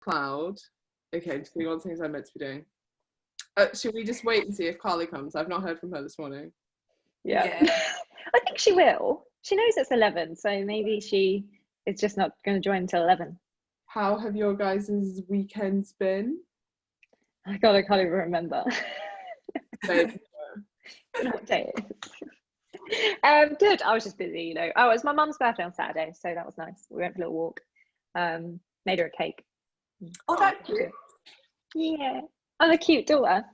Cloud. Okay, I'm just going on things I meant to be doing. Should we just wait and see if Carly comes? I've not heard from her this morning. Yeah. I think she will. She knows it's 11, so maybe she is just not going to join until 11. How have your guys' weekends been? I can't even remember. Babe. What day it is. Good. I was just busy, you know. Oh, it was my mum's birthday on Saturday, so that was nice. We went for a little walk. Made her a cake. Oh, that's cute. Yeah. I'm a cute daughter.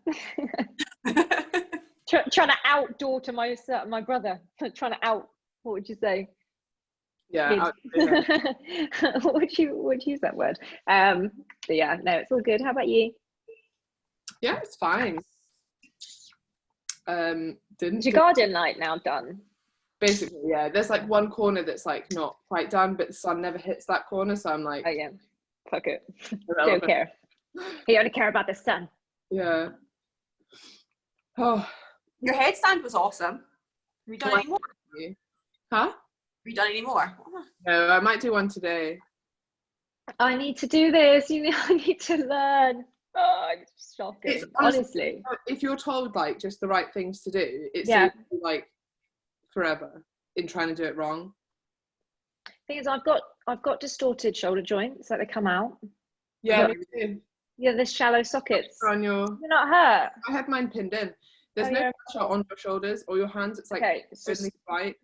Trying to outdoor to my brother. Trying to out. What would you say? Yeah. What would you use that word? But yeah, no, it's all good. How about you? Yeah, it's fine. Is your garden light now done? Basically, yeah. There's like one corner that's like not quite done, but the sun never hits that corner, so I'm like, oh yeah, fuck it. Don't care. You only care about the sun. Yeah. Oh, your headstand was awesome. Have you done any more? Huh? Have you done any more? No, I might do one today. I need to do this. I need to learn. Oh, it's shocking. It's honestly, if you're told like just the right things to do, it's like forever in trying to do it wrong. Thing is, I've got distorted shoulder joints, like they come out. Yeah, me too. Yeah, the shallow sockets. On your. You're not hurt. I had mine pinned in. There's no pressure on your shoulders or your hands. It's like it's just right.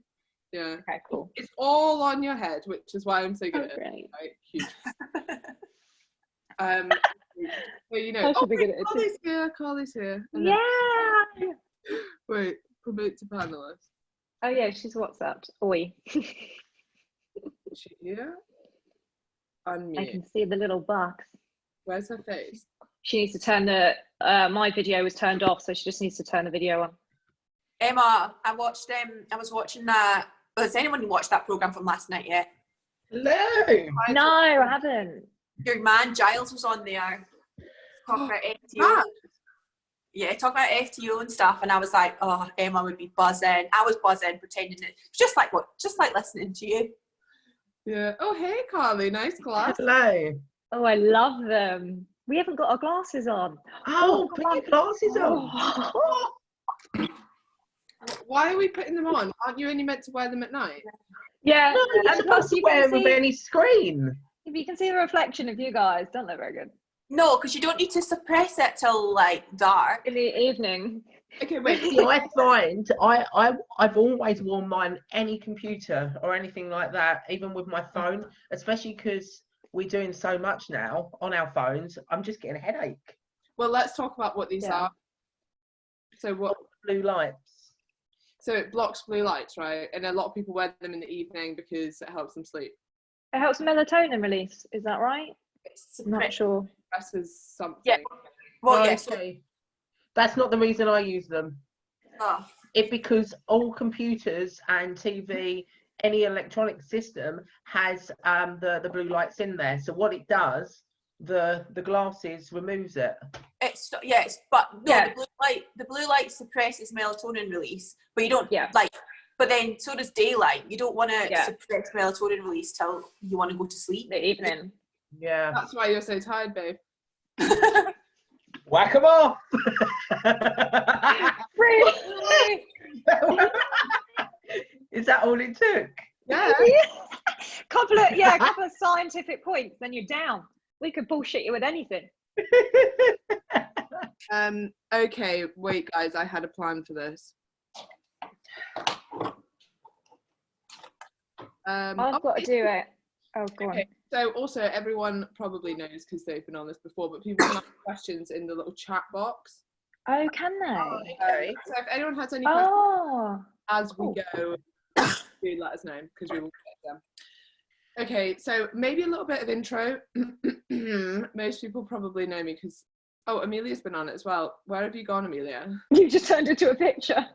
Yeah. Okay, cool. It's all on your head, which is why I'm so good. Oh, great. Right? Huge. Well, you know, Carly's here. Yeah. Wait, promote to panelist. Oh yeah, she's WhatsApped. Oi. Is she here? Unmute. I can see the little box. Where's her face? She needs to turn the. My video was turned off, so she just needs to turn the video on. Emma, I watched. I was watching that. Has anyone watched that program from last night yet? No. No, I haven't. Your man Giles was on there. Talking about FTO. Yeah, talking about FTO and stuff, and I was like, oh, Emma would be buzzing. I was buzzing, pretending it's just like listening to you. Yeah. Oh, hey, Carly. Nice glasses. Hello. Oh, I love them. We haven't got our glasses on. Oh, put your glasses on. Why are we putting them on? Aren't you only meant to wear them at night? Yeah. No, you're supposed to wear them with any screen. If you can see the reflection of you guys, don't look very good. No, because you don't need to suppress it till like dark in the evening. Okay, wait. See, I find I've always worn mine any computer or anything like that, even with my phone, especially because we're doing so much now on our phones. I'm just getting a headache. Well, let's talk about what these are. So what? Blue lights. So it blocks blue lights, right? And a lot of people wear them in the evening because it helps them sleep. It helps melatonin release. Is that right? I'm not sure. Suppresses something. Yeah. Well, yes. Okay. That's not the reason I use them. Oh. It's because all computers and TV, any electronic system has the blue lights in there. So what it does, the glasses removes it. The blue light suppresses melatonin release, but you don't but then so does daylight. You don't want to suppress melatonin release till you want to go to sleep. The evening. Yeah. That's why you're so tired, babe. Whack 'em off. Is that all it took? Yeah. couple of scientific points, then you're down. We could bullshit you with anything. Okay, wait guys, I had a plan for this. I've got to do it. Oh, go on. So also everyone probably knows because they've been on this before, but people can ask questions in the little chat box. Oh, can they? Okay. So if anyone has any questions as we go, do let us know because we will get them. Okay, so maybe a little bit of intro. Most people probably know me because Emilia's been on it as well. Where have you gone, Emilia? You just turned into a picture.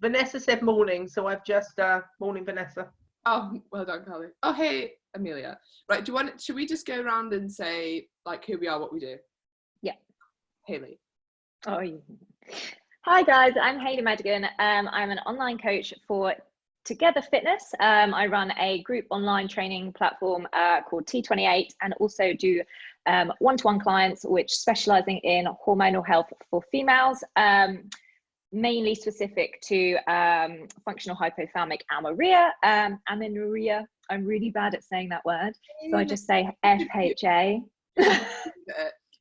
Vanessa said morning, so I've just morning, Vanessa. Oh, well done, Carly. Oh, hey, Emilia. Right, should we just go around and say like who we are, what we do? Yeah. Hayliegh. Oh, yeah. Hi guys, I'm Hayliegh Madigan. I'm an online coach for Together Fitness. I run a group online training platform called T28, and also do one-to-one clients, which specializing in hormonal health for females, mainly specific to functional hypothalamic amenorrhea. Amenorrhea. I'm really bad at saying that word, so I just say FHA.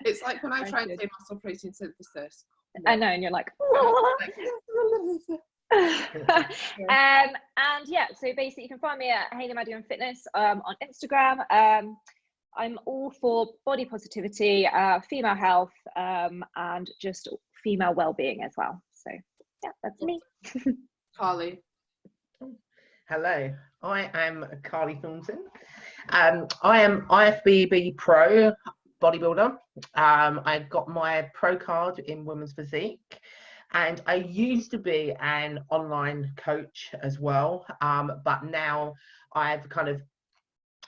It's like when I try and say muscle protein synthesis. I know, and you're like, and yeah, so basically you can find me at Hayliegh Madigan Fitness on Instagram. I'm all for body positivity, female health, and just female well-being as well. So yeah, that's me. Carly. Hello, I am Carly Thornton. I am IFBB Pro bodybuilder. I got my pro card in women's physique, and I used to be an online coach as well, but now I've kind of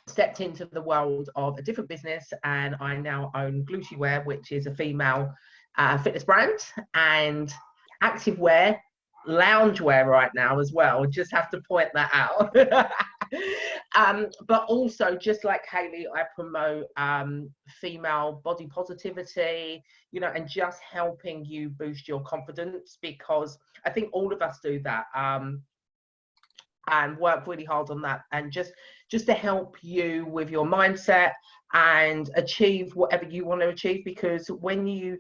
stepped into the world of a different business, and I now own Glutewear, which is a female fitness brand, and activewear, loungewear right now as well. Just have to point that out. But also, just like Hayliegh, I promote female body positivity, you know, and just helping you boost your confidence, because I think all of us do that, and work really hard on that, and just to help you with your mindset and achieve whatever you want to achieve. Because when you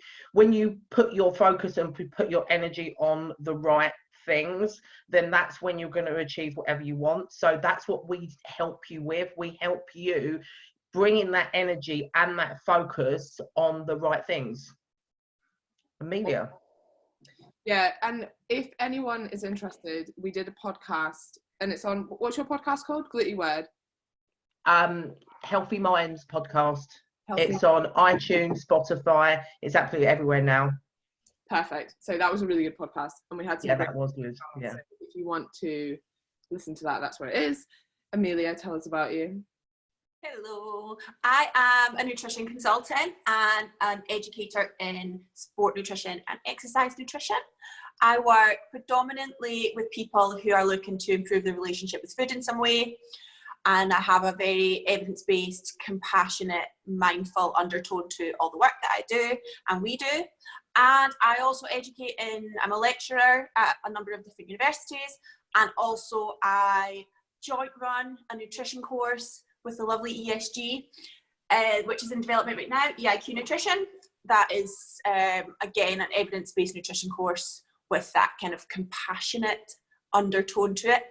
put your focus and put your energy on the right things, then that's when you're going to achieve whatever you want. So that's what we help you with. We help you bring in that energy and that focus on the right things. Emilia. Yeah, and if anyone is interested, we did a podcast, and it's on, what's your podcast called? Glutewear. Healthy Minds podcast. Healthy. It's on iTunes, Spotify. It's absolutely everywhere now. Perfect. So that was a really good podcast, and we had some. Yeah, that was good. Yeah. So if you want to listen to that, that's where it is. Emilia, tell us about you. Hello, I am a nutrition consultant and an educator in sport nutrition and exercise nutrition. I work predominantly with people who are looking to improve their relationship with food in some way, and I have a very evidence-based, compassionate, mindful undertone to all the work that I do and we do. And I also educate I'm a lecturer at a number of different universities, and also I joint run a nutrition course with the lovely ESG, which is in development right now, EIQ Nutrition. That is, again, an evidence-based nutrition course with that kind of compassionate undertone to it.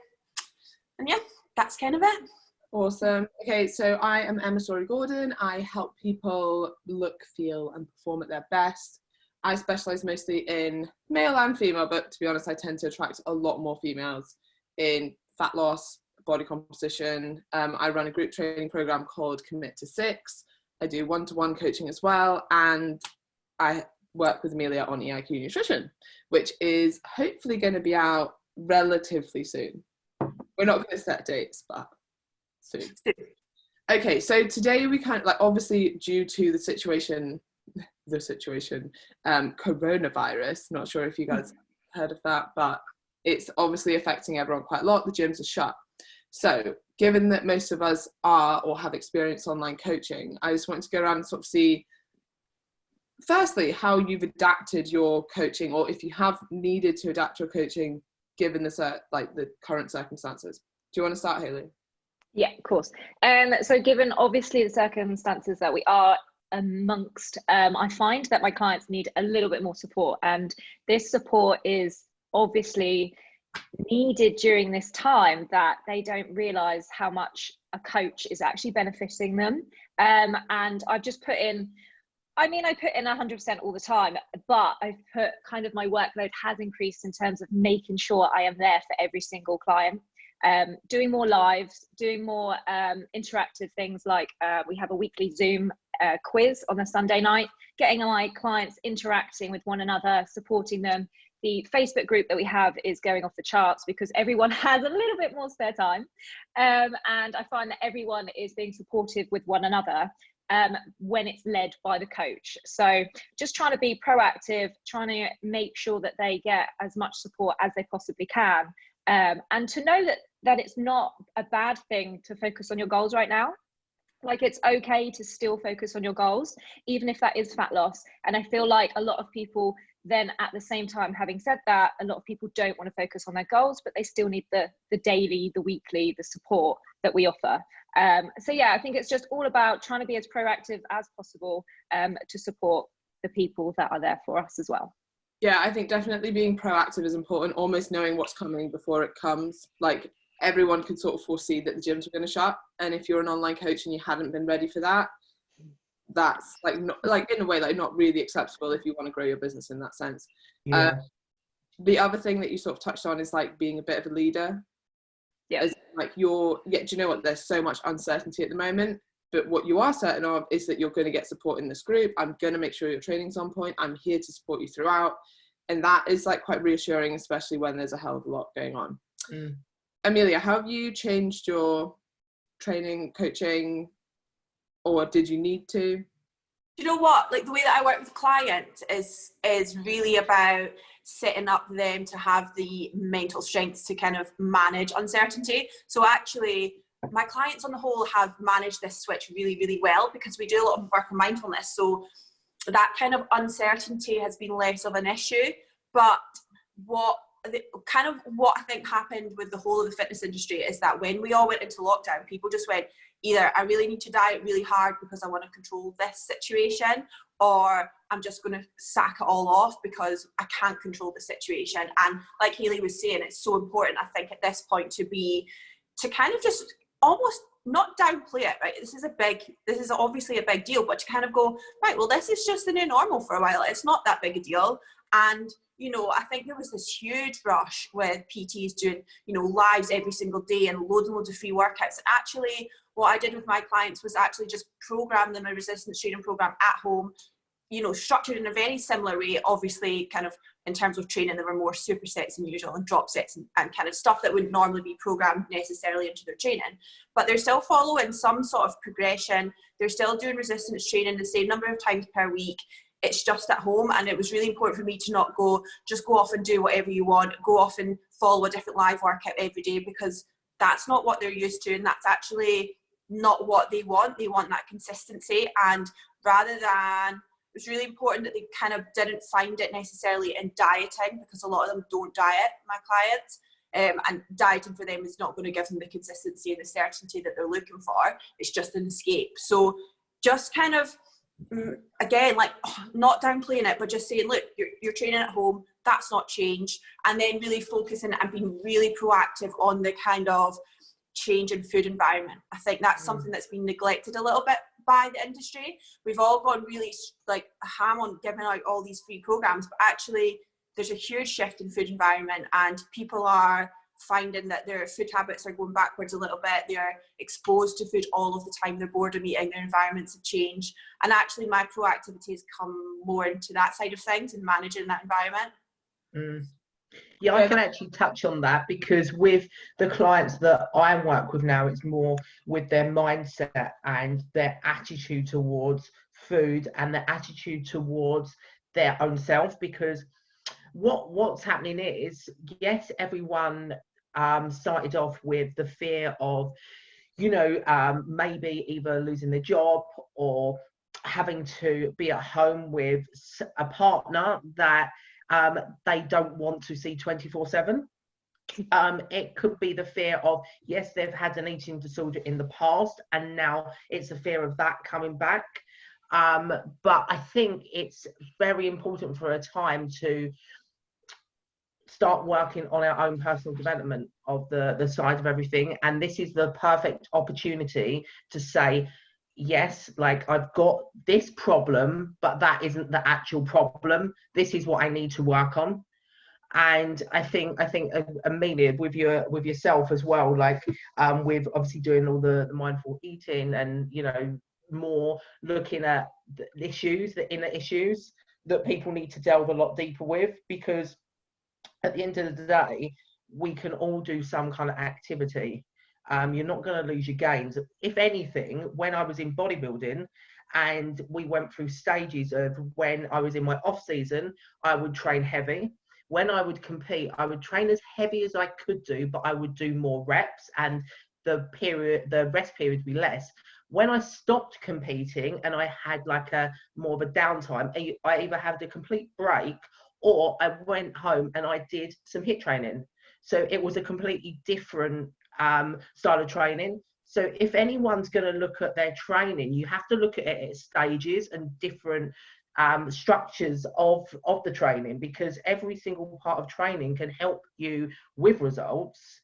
And yeah, that's kind of it. Awesome. Okay, so I am Emma Story-Gordon. I help people look, feel, and perform at their best. I specialise mostly in male and female, but to be honest, I tend to attract a lot more females in fat loss, body composition. I run a group training program called Commit to 6. I do one-to-one coaching as well, and I work with Emilia on EIQ Nutrition, which is hopefully going to be out relatively soon. We're not going to set dates, but soon. Okay, so today we kind of, like, obviously due to the situation, coronavirus, not sure if you guys heard of that, but it's obviously affecting everyone quite a lot. The gyms are shut. So given that most of us are or have experienced online coaching, I just wanted to go around and sort of see, firstly, how you've adapted your coaching, or if you have needed to adapt your coaching given the current circumstances. Do you want to start, Hayliegh? Yeah, of course. So given obviously the circumstances that we are amongst, I find that my clients need a little bit more support, and this support is obviously needed during this time, that they don't realize how much a coach is actually benefiting them. And I've just put in, I put in 100% all the time, but I've put kind of my workload has increased in terms of making sure I am there for every single client. Doing more lives, doing more interactive things, like we have a weekly Zoom quiz on a Sunday night, getting my clients interacting with one another, supporting them. The Facebook group that we have is going off the charts because everyone has a little bit more spare time. And I find that everyone is being supportive with one another when it's led by the coach. So just trying to be proactive, trying to make sure that they get as much support as they possibly can. and to know that it's not a bad thing to focus on your goals right now. Like, it's okay to still focus on your goals, even if that is fat loss. And I feel like a lot of people then, at the same time, having said that, a lot of people don't want to focus on their goals, but they still need the daily, the weekly, the support that we offer. So yeah, I think it's just all about trying to be as proactive as possible to support the people that are there for us as well. Yeah, I think definitely being proactive is important, almost knowing what's coming before it comes. Like, everyone could sort of foresee that the gyms were going to shut, and if you're an online coach and you hadn't been ready for that, that's like, not, like, in a way, like, not really acceptable if you want to grow your business in that sense. Yeah. The other thing that you sort of touched on is like being a bit of a leader. Yeah. Like, do you know what, there's so much uncertainty at the moment, but what you are certain of is that you're going to get support in this group. I'm going to make sure your training's on point. I'm here to support you throughout. And that is like quite reassuring, especially when there's a hell of a lot going on. Emilia, how have you changed your training, coaching, or did you need to? You know what, like, the way that I work with clients is really about setting up them to have the mental strength to kind of manage uncertainty. So actually, my clients on the whole have managed this switch really, really well, because we do a lot of work on mindfulness. So that kind of uncertainty has been less of an issue. But what I think happened with the whole of the fitness industry is that when we all went into lockdown, people just went, either I really need to diet really hard because I want to control this situation, or I'm just going to sack it all off because I can't control the situation. And like Hayliegh was saying, it's so important, I think, at this point to kind of just almost not downplay it, right? This is obviously a big deal, but to kind of go, right, well, this is just the new normal for a while. It's not that big a deal. And, you know, I think there was this huge rush with PTs doing, you know, lives every single day and loads of free workouts. And actually, what I did with my clients was actually just program them a resistance training program at home, you know, structured in a very similar way. Obviously, kind of in terms of training, there were more supersets than usual and drop sets and kind of stuff that wouldn't normally be programmed necessarily into their training. But they're still following some sort of progression. They're still doing resistance training the same number of times per week. It's just at home. And it was really important for me to not just go off and do whatever you want, go off and follow a different live workout every day, because that's not what they're used to. And that's actually not what they want. They want that consistency. And rather than, it was really important that they kind of didn't find it necessarily in dieting, because a lot of them don't diet, my clients. And dieting for them is not going to give them the consistency and the certainty that they're looking for. It's just an escape. So just kind of, again, like, not downplaying it, but just saying, look, you're training at home, that's not changed. And then really focusing and being really proactive on the kind of change in food environment. I think that's something that's been neglected a little bit by the industry. We've all gone really like ham on giving out all these free programs, but actually there's a huge shift in food environment, and people are finding that their food habits are going backwards a little bit. They're exposed to food all of the time. They're bored of eating. Their environments have changed. And actually my proactivity has come more into that side of things and managing that environment. Yeah, I can actually touch on that, because with the clients that I work with now, it's more with their mindset and their attitude towards food and their attitude towards their own self. Because what's happening is, yes, everyone started off with the fear of, you know, maybe either losing their job or having to be at home with a partner that they don't want to see 24/7. It could be the fear of, yes, they've had an eating disorder in the past, and now it's the fear of that coming back. But I think it's very important for a time to start working on our own personal development of the side of everything. And this is the perfect opportunity to say, yes, like, I've got this problem, but that isn't the actual problem. This is what I need to work on. And I think Emilia, with yourself as well, like, with obviously doing all the mindful eating and, you know, more looking at the issues, the inner issues that people need to delve a lot deeper with, because at the end of the day, we can all do some kind of activity. You're not going to lose your gains. If anything, when I was in bodybuilding and we went through stages of, when I was in my off season, I would train heavy. when I would compete, I would train as heavy as I could do, but I would do more reps and the rest period would be less. When I stopped competing and I had like a more of a downtime, I either had a complete break or I went home and I did some HIIT training. So it was a completely different style of training. So if anyone's going to look at their training, you have to look at it at stages and different structures of the training, because every single part of training can help you with results.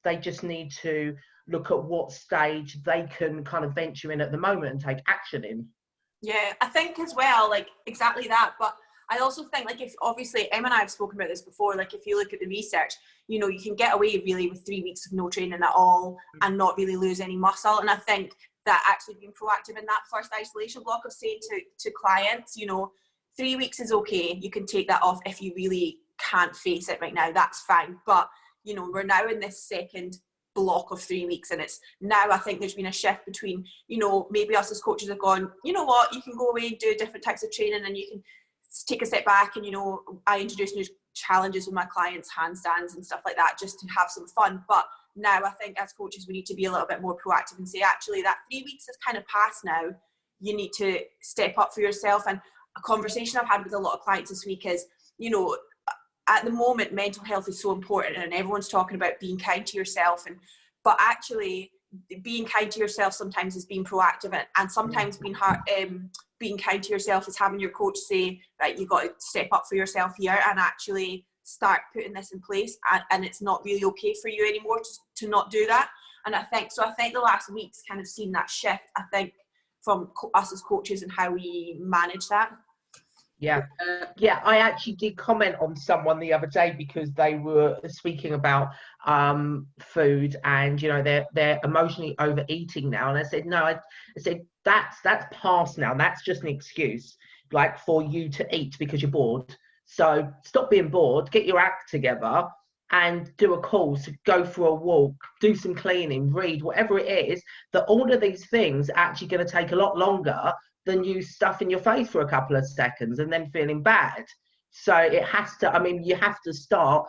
They just need to look at what stage they can kind of venture in at the moment and take action in. Yeah, I think as well, like exactly that. But I also think, like, if obviously Em and I have spoken about this before, like if you look at the research, you know, you can get away really with 3 weeks of no training at all and not really lose any muscle. And I think that actually being proactive in that first isolation block of saying to clients, you know, 3 weeks is okay. You can take that off if you really can't face it right now. That's fine. But, you know, we're now in this second block of 3 weeks, and it's now, I think there's been a shift between, you know, maybe us as coaches have gone, you know what, you can go away and do different types of training and you can take a step back, and, you know, I introduce new challenges with my clients, handstands and stuff like that, just to have some fun. But now I think as coaches we need to be a little bit more proactive and say, actually, that 3 weeks is kind of past now. You need to step up for yourself. And a conversation I've had with a lot of clients this week is, you know, at the moment mental health is so important and everyone's talking about being kind to yourself, but actually being kind to yourself sometimes is being proactive, and sometimes being kind to yourself is having your coach say, right, you got to step up for yourself here and actually start putting this in place, and it's not really okay for you anymore to not do that. And I think the last week's kind of seen that shift, I think, from us as coaches and how we manage that. Yeah, I actually did comment on someone the other day because they were speaking about food and, you know, they're emotionally overeating now, and I said no, I said that's past now. That's just an excuse, like, for you to eat because you're bored. So stop being bored, get your act together and do a course, go for a walk, do some cleaning, read, whatever it is. That all of these things are actually going to take a lot longer than you stuffing your face for a couple of seconds and then feeling bad. So it has to, I mean, you have to start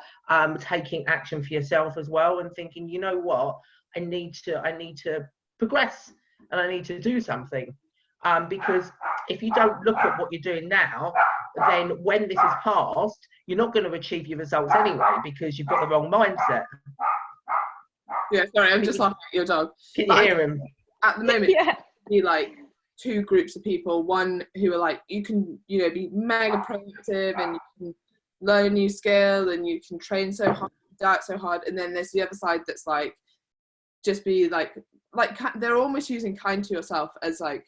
taking action for yourself as well and thinking, you know what, I need to progress and I need to do something. Because if you don't look at what you're doing now, then when this is past, you're not going to achieve your results anyway because you've got the wrong mindset. Yeah, sorry, I'm just laughing at your dog. Can you hear him? At the moment, Yeah. be like two groups of people. One who are like, you can, you know, be mega proactive and you can learn a new skill and you can train so hard, diet so hard. And then there's the other side that's like, just be like they're almost using kind to yourself as like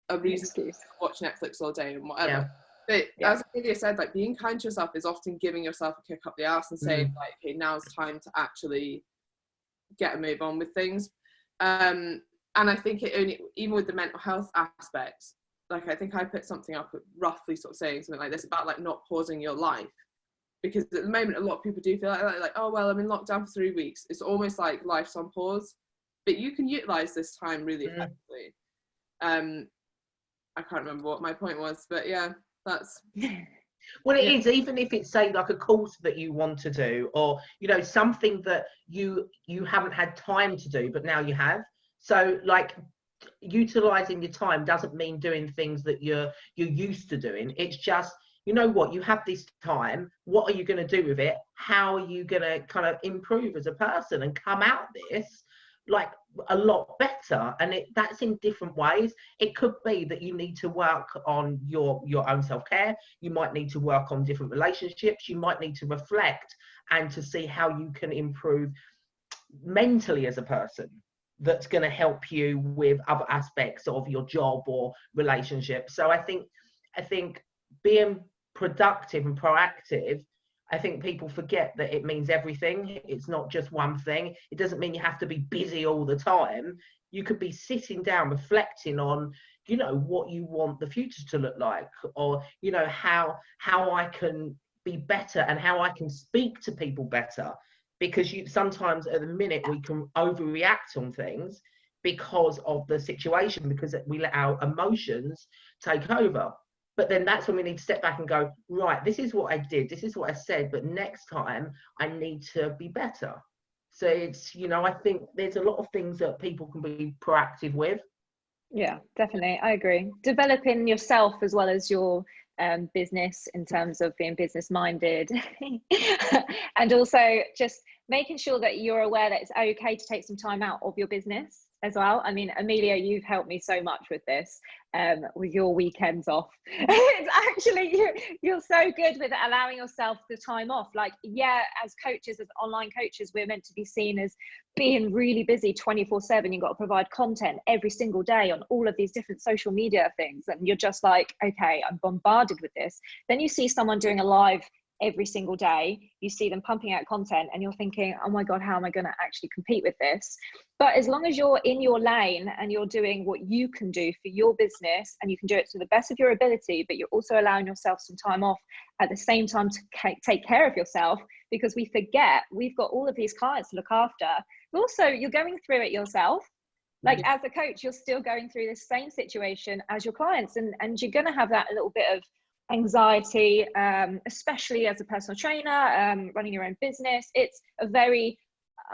a reason to watch Netflix all day and whatever. Yeah. But as Emilia said, like, being kind to yourself is often giving yourself a kick up the ass and saying like, hey, now's time to actually get a move on with things. And I think it only, even with the mental health aspects, like, I think I put something up roughly sort of saying something like this about like not pausing your life, because at the moment a lot of people do feel like oh well, I'm in lockdown for 3 weeks. It's almost like life's on pause, but you can utilize this time really effectively. I can't remember what my point was, but yeah, that's well, it is, even if it's, say, like a course that you want to do, or, you know, something that you haven't had time to do but now you have. So, like, utilizing your time doesn't mean doing things that you're used to doing. It's just, you know what, you have this time, what are you going to do with it? How are you going to kind of improve as a person and come out this like a lot better? And that's in different ways. It could be that you need to work on your own self-care. You might need to work on different relationships. You might need to reflect and to see how you can improve mentally as a person. That's going to help you with other aspects of your job or relationship. So I think being productive and proactive, I think people forget that it means everything. It's not just one thing. It doesn't mean you have to be busy all the time. You could be sitting down, reflecting on, you know, what you want the future to look like, or, you know, how I can be better and how I can speak to people better. Because sometimes at the minute we can overreact on things because of the situation, because we let our emotions take over. But then that's when we need to step back and go, right, this is what I did, this is what I said, but next time I need to be better. So it's, you know, I think there's a lot of things that people can be proactive with. Yeah, definitely. I agree. Developing yourself as well as your business in terms of being business minded and also just making sure that you're aware that it's okay to take some time out of your business as well. I mean, Emilia, you've helped me so much with this, with your weekends off. It's actually, you're so good with allowing yourself the time off. Like, yeah, as coaches, as online coaches, we're meant to be seen as being really busy 24/7. You've got to provide content every single day on all of these different social media things. And you're just like, okay, I'm bombarded with this. Then you see someone doing a live every single day, you see them pumping out content and you're thinking, oh my God, how am I going to actually compete with this? But as long as you're in your lane and you're doing what you can do for your business and you can do it to the best of your ability, but you're also allowing yourself some time off at the same time to take care of yourself, because we forget we've got all of these clients to look after. But also, you're going through it yourself. Like, as a coach, you're still going through the same situation as your clients, and you're going to have that little bit of anxiety, especially as a personal trainer, running your own business. It's a very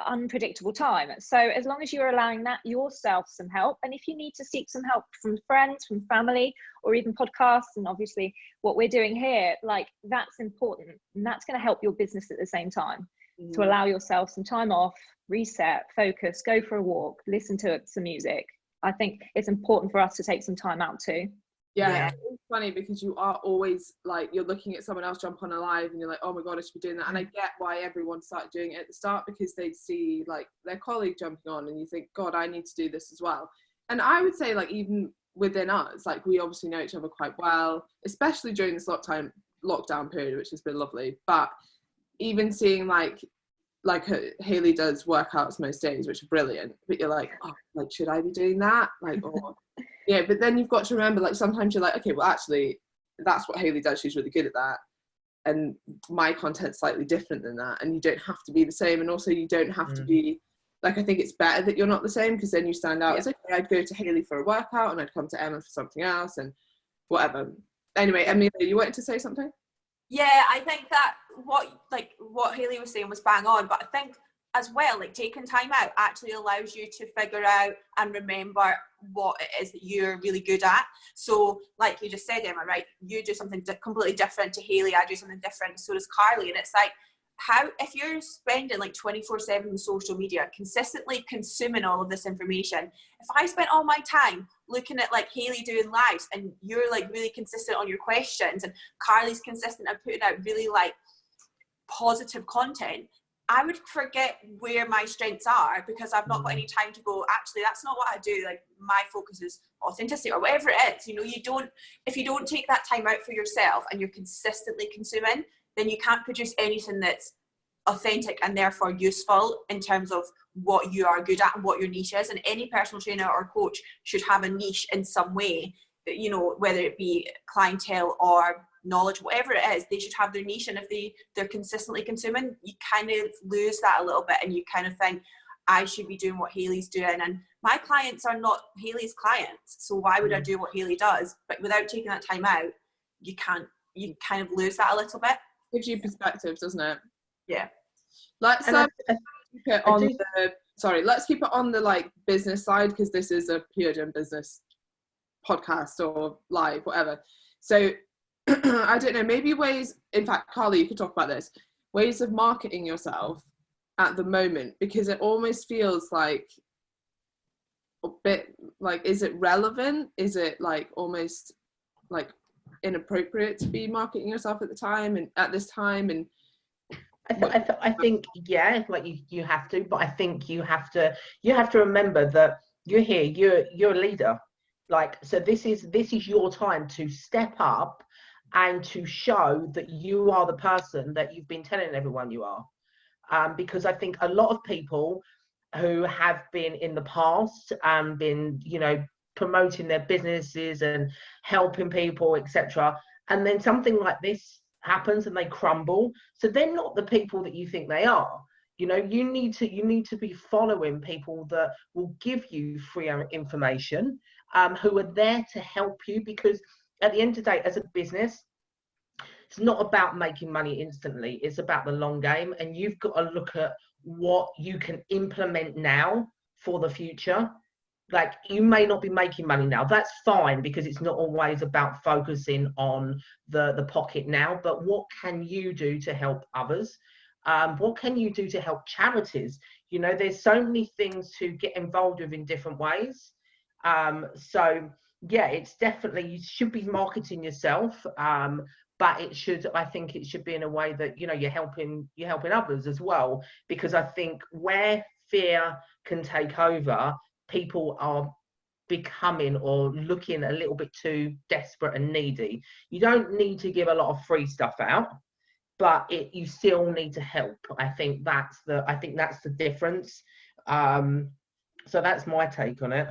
unpredictable time. So as long as you're allowing that yourself some help, and if you need to seek some help from friends, from family, or even podcasts, and obviously what we're doing here, like, that's important, and that's going to help your business at the same time. To allow yourself some time off, reset, focus, go for a walk, listen to some music. I think it's important for us to take some time out too. Yeah, it's funny because you are always like, you're looking at someone else jump on a live and you're like, oh my God, I should be doing that. And I get why everyone started doing it at the start, because they'd see like their colleague jumping on and you think, God, I need to do this as well. And I would say, like, even within us, like, we obviously know each other quite well, especially during this lockdown period, which has been lovely. But even seeing like Hayliegh does workouts most days, which are brilliant, but you're like, oh, like, should I be doing that? Like, or yeah, but then you've got to remember, like, sometimes you're like, okay, well, actually, that's what Hayliegh does. She's really good at that. And my content's slightly different than that. And you don't have to be the same. And also you don't have to be, like, I think it's better that you're not the same, because then you stand out. It's like, okay, I'd go to Hayliegh for a workout and I'd come to Emma for something else and whatever. Anyway, Emilia, you wanted to say something? Yeah, I think that what Hayliegh was saying was bang on, but I think as well, like, taking time out actually allows you to figure out and remember what it is that you're really good at. So like you just said, Emma, right, you do something completely different to Hayliegh, I do something different, so does Carly. And it's like, how, if you're spending like 24/7 on social media, consistently consuming all of this information, if I spent all my time looking at like Hayliegh doing lives and you're like really consistent on your questions and Carly's consistent and putting out really like positive content, I would forget where my strengths are, because I've not got any time to go, actually, that's not what I do. Like, my focus is authenticity or whatever it is. You know, if you don't take that time out for yourself and you're consistently consuming, then you can't produce anything that's authentic and therefore useful in terms of what you are good at and what your niche is. And any personal trainer or coach should have a niche in some way, that, you know, whether it be clientele or knowledge, whatever it is, they should have their niche. And if they're consistently consuming, you kind of lose that a little bit, and you kind of think, I should be doing what Hayleigh's doing, and my clients are not Hayleigh's clients, so why would I do what Hayliegh does? But without taking that time out, you kind of lose that a little bit. Gives you perspective, doesn't it? Yeah. Let's keep it on the like business side, because this is a pure gym business podcast or live, whatever. So I don't know, maybe ways, in fact, Carly, you could talk about this, ways of marketing yourself at the moment, because it almost feels like a bit like, is it relevant? Is it like almost like inappropriate to be marketing yourself at the time and at this time? And I think, yeah, like you have to, but I think you have to remember that you're here, you're a leader. Like, so this is your time to step up and to show that you are the person that you've been telling everyone you are. Because I think a lot of people who have been in the past been, you know, promoting their businesses and helping people, etc., and then something like this happens and they crumble, so they're not the people that you think they are. You know, you need to be following people that will give you free information, who are there to help you, because at the end of the day, as a business, it's not about making money instantly. It's about the long game, and you've got to look at what you can implement now for the future. Like, you may not be making money now. That's fine, because it's not always about focusing on the pocket now. But what can you do to help others? What can you do to help charities? You know, there's so many things to get involved with in different ways. So yeah, it's definitely, you should be marketing yourself. But I think it should be in a way that, you know, you're helping others as well. Because I think where fear can take over, people are becoming or looking a little bit too desperate and needy. You don't need to give a lot of free stuff out, but you still need to help. I think that's the difference. So that's my take on it.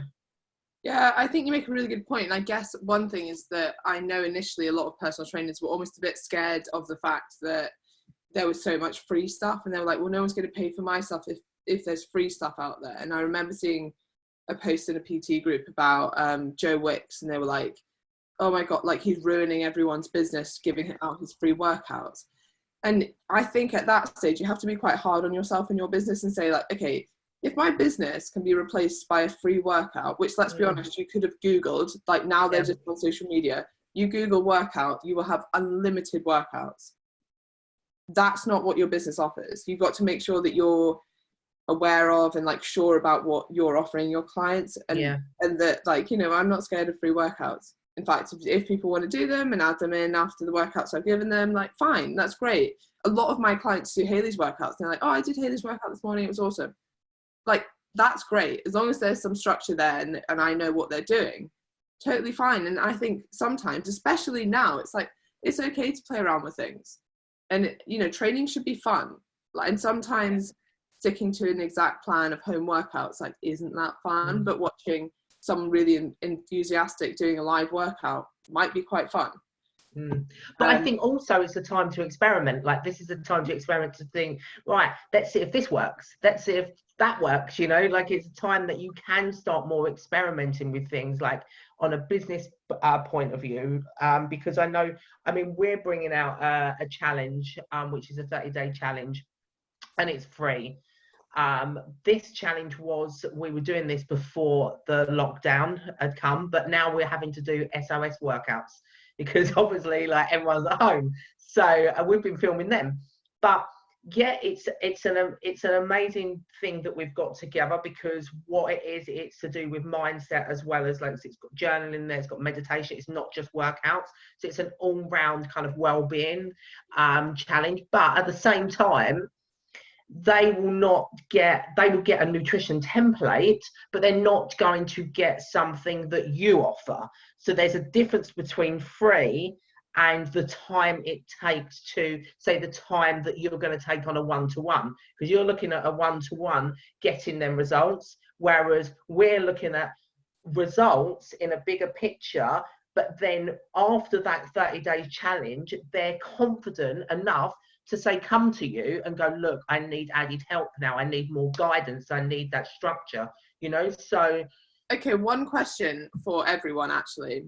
Yeah, I think you make a really good point. And I guess one thing is that I know initially a lot of personal trainers were almost a bit scared of the fact that there was so much free stuff, and they were like, well, no one's going to pay for my stuff if there's free stuff out there. And I remember seeing a post in a PT group about Joe Wicks, and they were like, oh my God, like, he's ruining everyone's business giving out his free workouts. And I think at that stage, you have to be quite hard on yourself and your business and say, like, okay, if my business can be replaced by a free workout, which, let's be honest, you could have Googled, like, now they're just on social media, you Google workout, you will have unlimited workouts. That's not what your business offers. You've got to make sure that you're aware of and, like, sure about what you're offering your clients, and that, like, you know, I'm not scared of free workouts. In fact, if people want to do them and add them in after the workouts I've given them, like, fine, that's great. A lot of my clients do Haylieg's workouts. They're like, oh, I did Haylieg's workout this morning, it was awesome. Like, that's great. As long as there's some structure there and I know what they're doing, totally fine. And I think sometimes, especially now, it's like, it's okay to play around with things. And, you know, training should be fun. Like, and sometimes sticking to an exact plan of home workouts, like, isn't that fun, but watching someone really enthusiastic doing a live workout might be quite fun. But I think also it's the time to experiment. Like, this is the time to experiment, to think, right, let's see if this works, let's see if that works, you know. Like, it's a time that you can start more experimenting with things, like, on a business point of view, because I mean, we're bringing out a challenge, which is a 30-day challenge, and it's free. This challenge we were doing this before the lockdown had come, but now we're having to do SOS workouts because obviously, like, everyone's at home. So we've been filming them. But yeah, it's an amazing thing that we've got together, because what it is, it's to do with mindset as well as, like, it's got journaling there, it's got meditation, it's not just workouts. So it's an all-round kind of well-being challenge. But at the same time, they will get a nutrition template, but they're not going to get something that you offer. So there's a difference between free and the time it takes to, say, the time that you're going to take on a one-to-one, because you're looking at a one-to-one getting them results, whereas we're looking at results in a bigger picture. But then after that 30-day challenge, they're confident enough to say, come to you and go, look, I need added help now, I need more guidance, I need that structure, you know. So okay, one question for everyone, actually,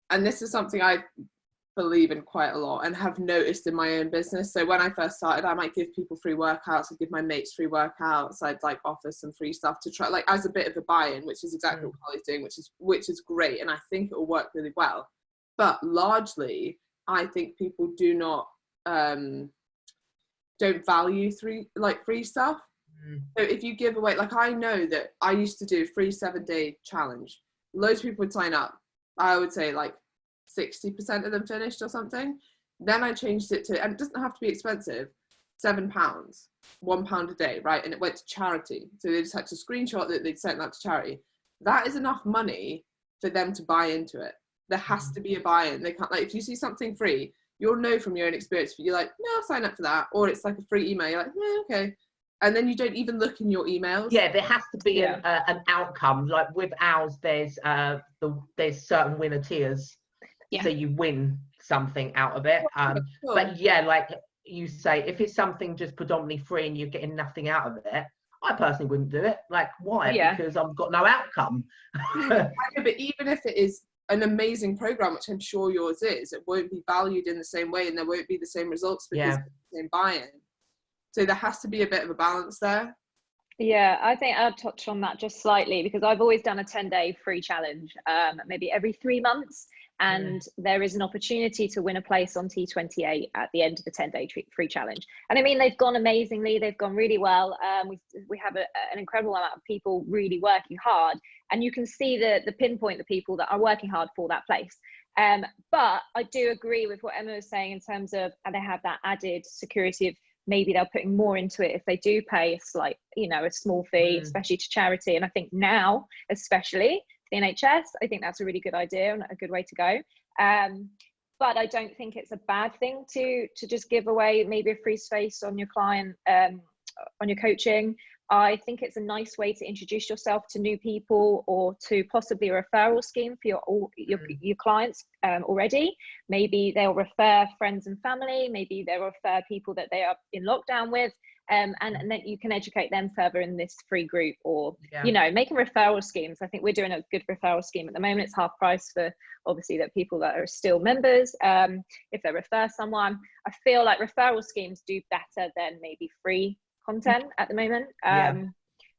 and this is something I believe in quite a lot and have noticed in my own business. So when I first started, I might give people free workouts, I'd give my mates free workouts, I'd, like, offer some free stuff to try, like, as a bit of a buy-in, which is exactly what Holly's doing, which is great, and I think it will work really well. But largely, I think people don't value free stuff. So if you give away, like, I know that I used to do free 7-day challenge, loads of people would sign up. I would say like 60% of them finished or something. Then I changed it to, and it doesn't have to be expensive, £7, £1 a day, right? And it went to charity. So they just had to screenshot that they'd sent that to charity. That is enough money for them to buy into it. There has to be a buy-in. They can't, like, if you see something free, you'll know from your own experience, but you're like, no, I'll sign up for that. Or it's like a free email, you're like, yeah, okay. And then you don't even look in your emails. Yeah, there has to be an outcome. Like, with ours, there's certain winner tiers. Yeah. So you win something out of it. Cool. But yeah, like you say, if it's something just predominantly free and you're getting nothing out of it, I personally wouldn't do it. Like, why? Yeah. Because I've got no outcome. But even if it is an amazing program, which I'm sure yours is, it won't be valued in the same way, and there won't be the same results because of the same buy-in. So there has to be a bit of a balance there. Yeah, I think I'll touch on that just slightly, because I've always done a 10-day free challenge, maybe every 3 months. And there is an opportunity to win a place on T28 at the end of the 10-day free challenge. And I mean, they've gone amazingly. They've gone really well. We have an incredible amount of people really working hard. And you can see the pinpoint the people that are working hard for that place. But I do agree with what Emma was saying in terms of, and they have that added security of maybe they're putting more into it if they do pay a slight, a small fee, especially to charity. And I think now, especially the NHS, I think that's a really good idea and a good way to go. But I don't think it's a bad thing to just give away maybe a free space on your client, on your coaching. I think it's a nice way to introduce yourself to new people, or to possibly a referral scheme for your clients already. Maybe they'll refer friends and family, maybe they'll refer people that they are in lockdown with, and then you can educate them further in this free group, or making referral schemes. I think we're doing a good referral scheme at the moment. It's half price for obviously the people that are still members. If they refer someone, I feel like referral schemes do better than maybe free content at the moment.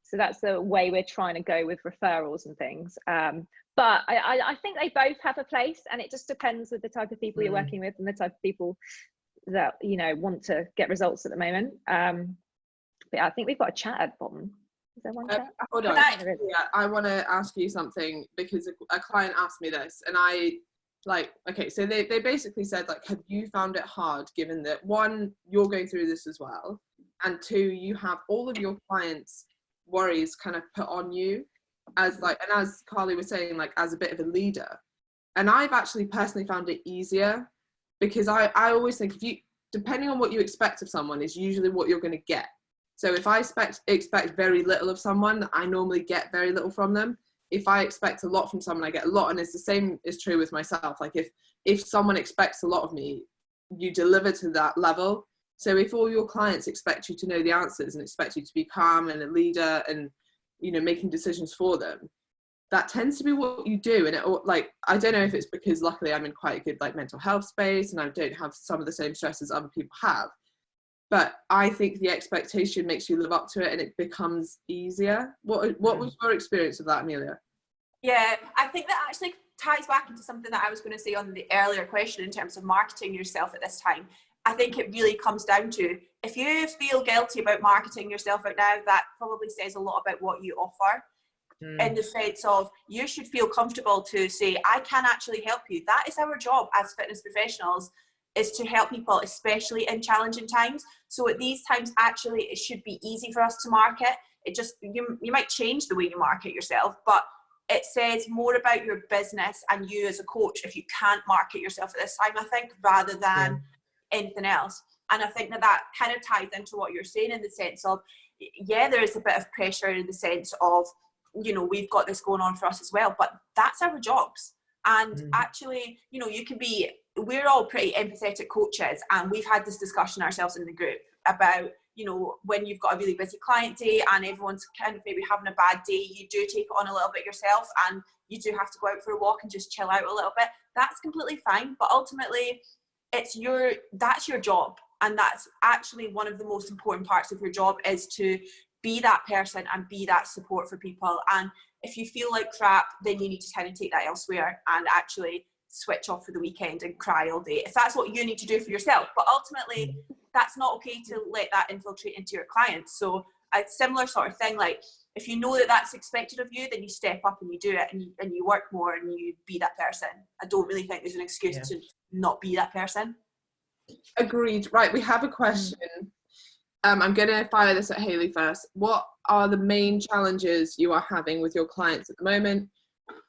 So that's the way we're trying to go with referrals and things. But I think they both have a place, and it just depends with the type of people you're working with and the type of people that want to get results at the moment. But I think we've got a chat at the bottom. Is there one chat? Hold on. I want to ask you something, because a client asked me this, and so they basically said, like, have you found it hard, given that, one, you're going through this as well, and two, you have all of your clients' worries kind of put on you as Carly was saying, like, as a bit of a leader. And I've actually personally found it easier, because I always think, depending on what you expect of someone is usually what you're going to get. So if I expect very little of someone, I normally get very little from them. If I expect a lot from someone, I get a lot. And it's the same is true with myself. Like, if someone expects a lot of me, you deliver to that level. So if all your clients expect you to know the answers and expect you to be calm and a leader and, making decisions for them, that tends to be what you do. And I don't know if it's because luckily I'm in quite a good mental health space and I don't have some of the same stresses other people have. But I think the expectation makes you live up to it, and it becomes easier. What was your experience of that, Emilia? Yeah, I think that actually ties back into something that I was going to say on the earlier question in terms of marketing yourself at this time. I think it really comes down to, if you feel guilty about marketing yourself right now, that probably says a lot about what you offer. In the sense of, you should feel comfortable to say, I can actually help you. That is our job as fitness professionals, is to help people, especially in challenging times. So at these times, actually, it should be easy for us to market. It just, you might change the way you market yourself, but it says more about your business and you as a coach if you can't market yourself at this time, I think, rather than anything else. And I think that kind of ties into what you're saying, in the sense of, there is a bit of pressure in the sense of, we've got this going on for us as well, but that's our jobs. And actually, we're all pretty empathetic coaches, and we've had this discussion ourselves in the group about, when you've got a really busy client day and everyone's kind of maybe having a bad day, you do take it on a little bit yourself, and you do have to go out for a walk and just chill out a little bit. That's completely fine, but ultimately that's your job. And that's actually one of the most important parts of your job, is to be that person and be that support for people. And if you feel like crap, then you need to kind of take that elsewhere and actually switch off for the weekend and cry all day, if that's what you need to do for yourself. But ultimately, that's not okay to let that infiltrate into your clients. So a similar sort of thing, like, if you know that that's expected of you, then you step up and you do it, and you work more and you be that person. I don't really think there's an excuse to not be that person. Agreed. Right, we have a question. I'm going to fire this at Hayliegh first. What are the main challenges you are having with your clients at the moment?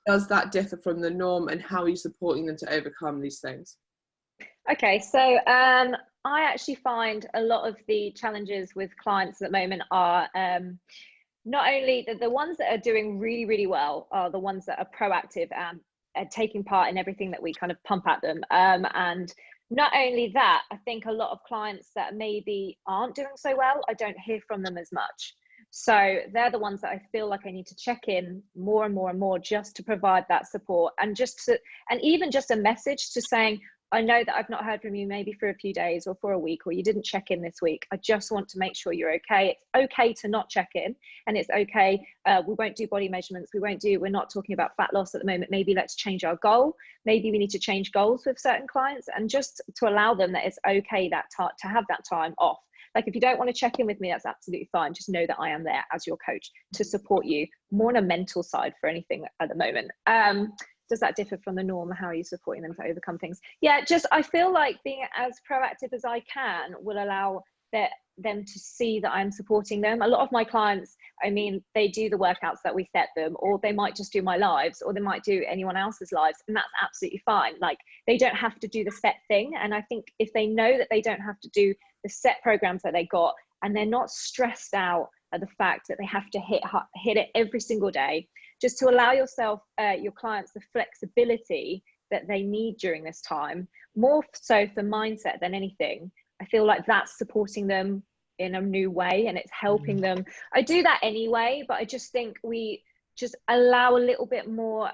Does that differ from the norm, and how are you supporting them to overcome these things? Okay, so I actually find a lot of the challenges with clients at the moment are not only the ones that are doing really, really well are the ones that are proactive and taking part in everything that we kind of pump at them. And not only that, I think a lot of clients that maybe aren't doing so well, I don't hear from them as much. So they're the ones that I feel like I need to check in more and more and more, just to provide that support, and even just a message to saying, I know that I've not heard from you maybe for a few days or for a week, or you didn't check in this week. I just want to make sure you're okay. It's okay to not check in, and it's okay. We won't do body measurements. We're not talking about fat loss at the moment. Maybe let's change our goal. Maybe we need to change goals with certain clients, and just to allow them that it's okay to have that time off. Like, if you don't want to check in with me, that's absolutely fine. Just know that I am there as your coach to support you more on a mental side for anything at the moment. Does that differ from the norm? How are you supporting them to overcome things? Yeah, I feel like being as proactive as I can will allow them to see that I'm supporting them. A lot of my clients, I mean, they do the workouts that we set them, or they might just do my lives, or they might do anyone else's lives, and that's absolutely fine. Like, they don't have to do the set thing. And I think if they know that they don't have to do the set programs that they got, and they're not stressed out at the fact that they have to hit it every single day, just to allow your clients the flexibility that they need during this time, more so for mindset than anything. I feel like that's supporting them in a new way, and it's helping them. I do that anyway, but I just think we just allow a little bit more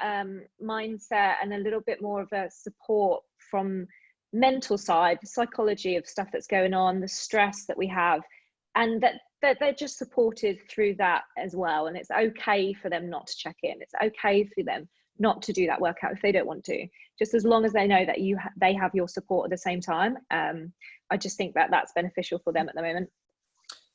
mindset and a little bit more of a support from mental side, the psychology of stuff that's going on, the stress that we have, and that they're just supported through that as well. And it's okay for them not to check in. It's okay for them not to do that workout if they don't want to, just as long as they know that they have your support at the same time. I just think that that's beneficial for them at the moment.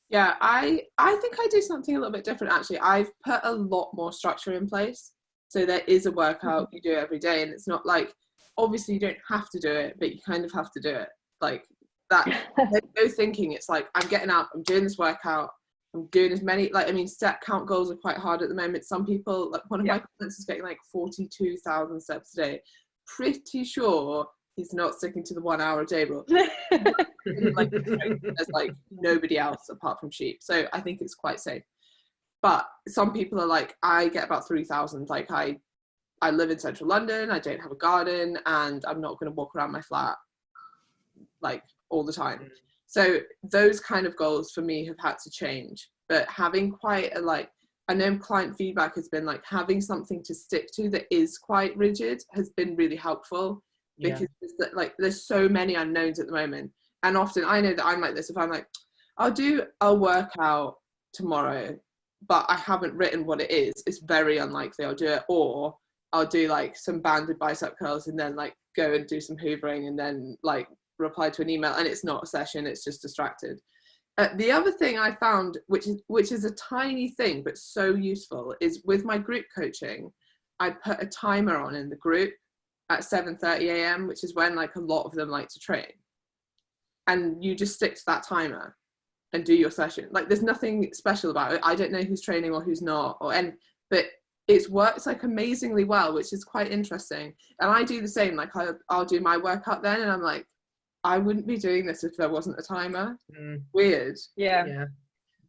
Yeah, I think I do something a little bit different, actually. I've put a lot more structure in place. So there is a workout, you do it every day, and it's not like, obviously you don't have to do it, but you kind of have to do it. Like that, there's no thinking. It's like, I'm getting up, I'm doing this workout, I'm doing as many, like, I mean, step count goals are quite hard at the moment. Some people, like one of my clients is getting like 42,000 steps a day. Pretty sure he's not sticking to the 1 hour a day rule. Like, there's like nobody else apart from sheep. So I think it's quite safe. But some people are like, I get about 3,000. Like, I live in central London, I don't have a garden, and I'm not going to walk around my flat like all the time. So those kind of goals for me have had to change. But having quite a, like, I know client feedback has been like, having something to stick to that is quite rigid has been really helpful, because there's so many unknowns at the moment. And often I know that I'm like this. If I'm like, I'll work out tomorrow, but I haven't written what it is, it's very unlikely I'll do it. Or I'll do like some banded bicep curls and then like go and do some hoovering and then like reply to an email, and it's not a session, it's just distracted. The other thing I found, which is a tiny thing but so useful, is with my group coaching, I put a timer on in the group at 7:30 a.m, which is when like a lot of them like to train, and you just stick to that timer and do your session. Like, there's nothing special about it. I don't know who's training or who's not, but it works like amazingly well, which is quite interesting. And I do the same. Like, I'll do my workout then, and I'm like, I wouldn't be doing this if there wasn't a timer. Weird. Yeah.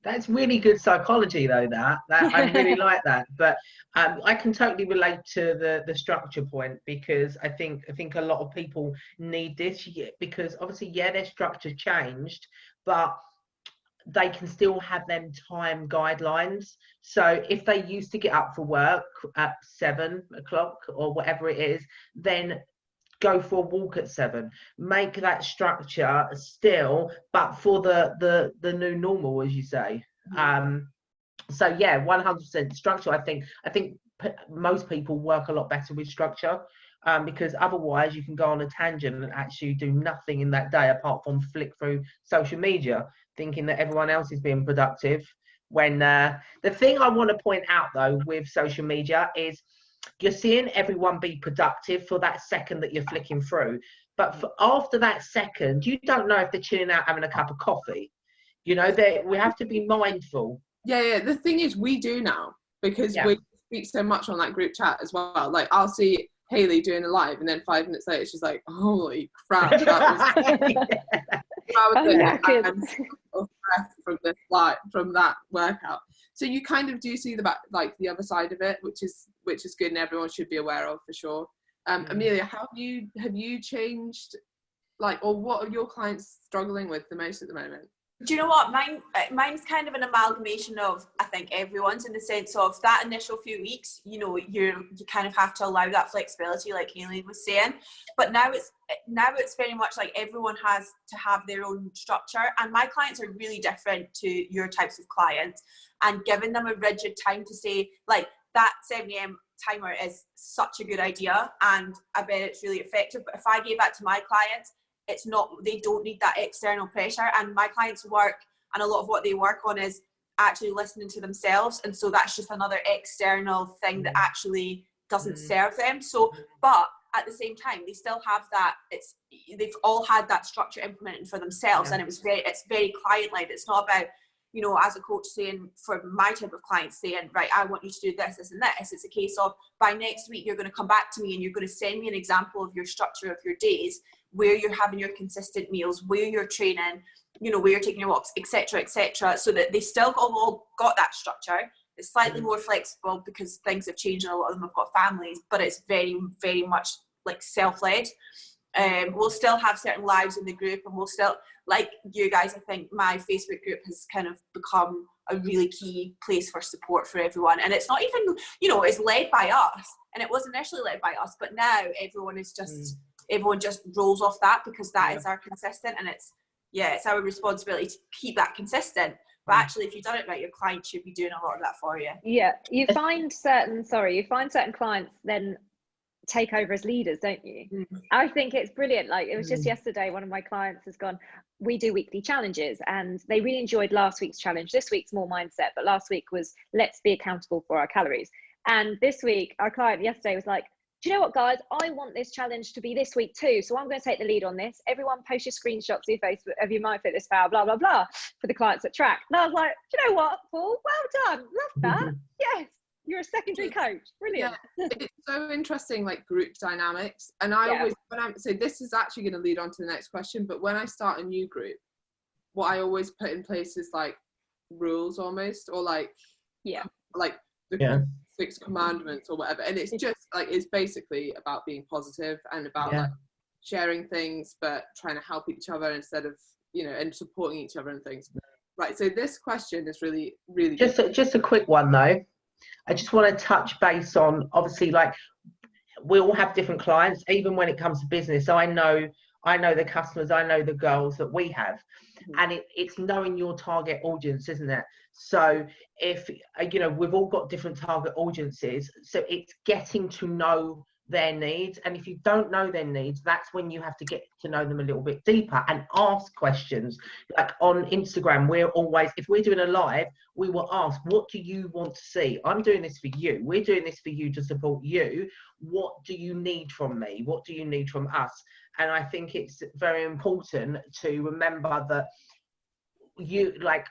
That's really good psychology, though. That I really like that. But I can totally relate to the structure point, because I think a lot of people need this, because obviously, their structure changed, but they can still have them time guidelines. So if they used to get up for work at 7 o'clock or whatever it is, then go for a walk at 7. Make that structure still, but for the new normal, as you say. So yeah, 100% structure. I think most people work a lot better with structure, because otherwise you can go on a tangent and actually do nothing in that day apart from flick through social media, thinking that everyone else is being productive. When the thing I want to point out though with social media is, you're seeing everyone be productive for that second that you're flicking through, but after that second, you don't know if they're chilling out having a cup of coffee. You know, we have to be mindful. Yeah. The thing is, we do now, because we speak so much on that group chat as well. Like, I'll see Hayliegh doing a live, and then 5 minutes later she's like, holy crap, that was I'm so breath from that workout. So you kind of do see the other side of it, which is good, and everyone should be aware of, for sure. Emilia, have you changed, like, or what are your clients struggling with the most at the moment? Do you know what? Mine's kind of an amalgamation of, I think, everyone's, in the sense of that initial few weeks, you know, you kind of have to allow that flexibility, like Hayliegh was saying. But now it's very much like everyone has to have their own structure, and my clients are really different to your types of clients. And giving them a rigid time to say, like, that 7 a.m. timer is such a good idea, and I bet it's really effective. But if I gave that to my clients, it's not, they don't need that external pressure. And my clients work, and a lot of what they work on is actually listening to themselves, and so that's just another external thing that actually doesn't serve them. So, but at the same time, they still have that, they've all had that structure implemented for themselves, and it's very client-led. It's not about, you know, as a coach saying, for my type of clients saying, right, I want you to do this, this and this. It's a case of, by next week, you're going to come back to me and you're going to send me an example of your structure of your days, where you're having your consistent meals, where you're training, you know, where you're taking your walks, etc., so that they still all got that structure. It's slightly more flexible because things have changed and a lot of them have got families, but it's very, very much like self-led. We'll still have certain lives in the group, and we'll still, like you guys, I think my Facebook group has kind of become a really key place for support for everyone. And it's not even, you know, it's led by us, and it was initially led by us, but now everyone is just, everyone just rolls off that, because that is our consistent, and it's our responsibility to keep that consistent. But actually, if you've done it right, your client should be doing a lot of that for you. Yeah, you find certain clients then take over as leaders, don't you? I think it's brilliant. Like, it was just yesterday, one of my clients has gone, we do weekly challenges, and they really enjoyed last week's challenge. This week's more mindset, but last week was let's be accountable for our calories. And this week, our client yesterday was like, do you know what, guys, I want this challenge to be this week too, so I'm going to take the lead on this. Everyone post your screenshots of your Facebook of your MyFitnessPal, blah blah blah, for the clients that track. And I was like, do you know what, Paul, well done, love that. Yes, you're a secondary coach, brilliant. Yeah, it's so interesting, like group dynamics. And I always, so this is actually going to lead on to the next question, but when I start a new group, what I always put in place is like rules almost, or like the 6 commandments or whatever. And it's just like, it's basically about being positive and about like sharing things, but trying to help each other instead of, you know, and supporting each other and things. Right, so this question is really, really just a quick one though. I just want to touch base on, obviously, like, we all have different clients, even when it comes to business. So I know the customers, I know the goals that we have, and it's knowing your target audience, isn't it? So if, you know, we've all got different target audiences, so it's getting to know their needs. And if you don't know their needs, that's when you have to get to know them a little bit deeper and ask questions. Like on Instagram, we're always, if we're doing a live, we will ask, what do you want to see? I'm doing this for you. We're doing this for you, to support you. What do you need from me? What do you need from us? And I think it's very important to remember that you, like,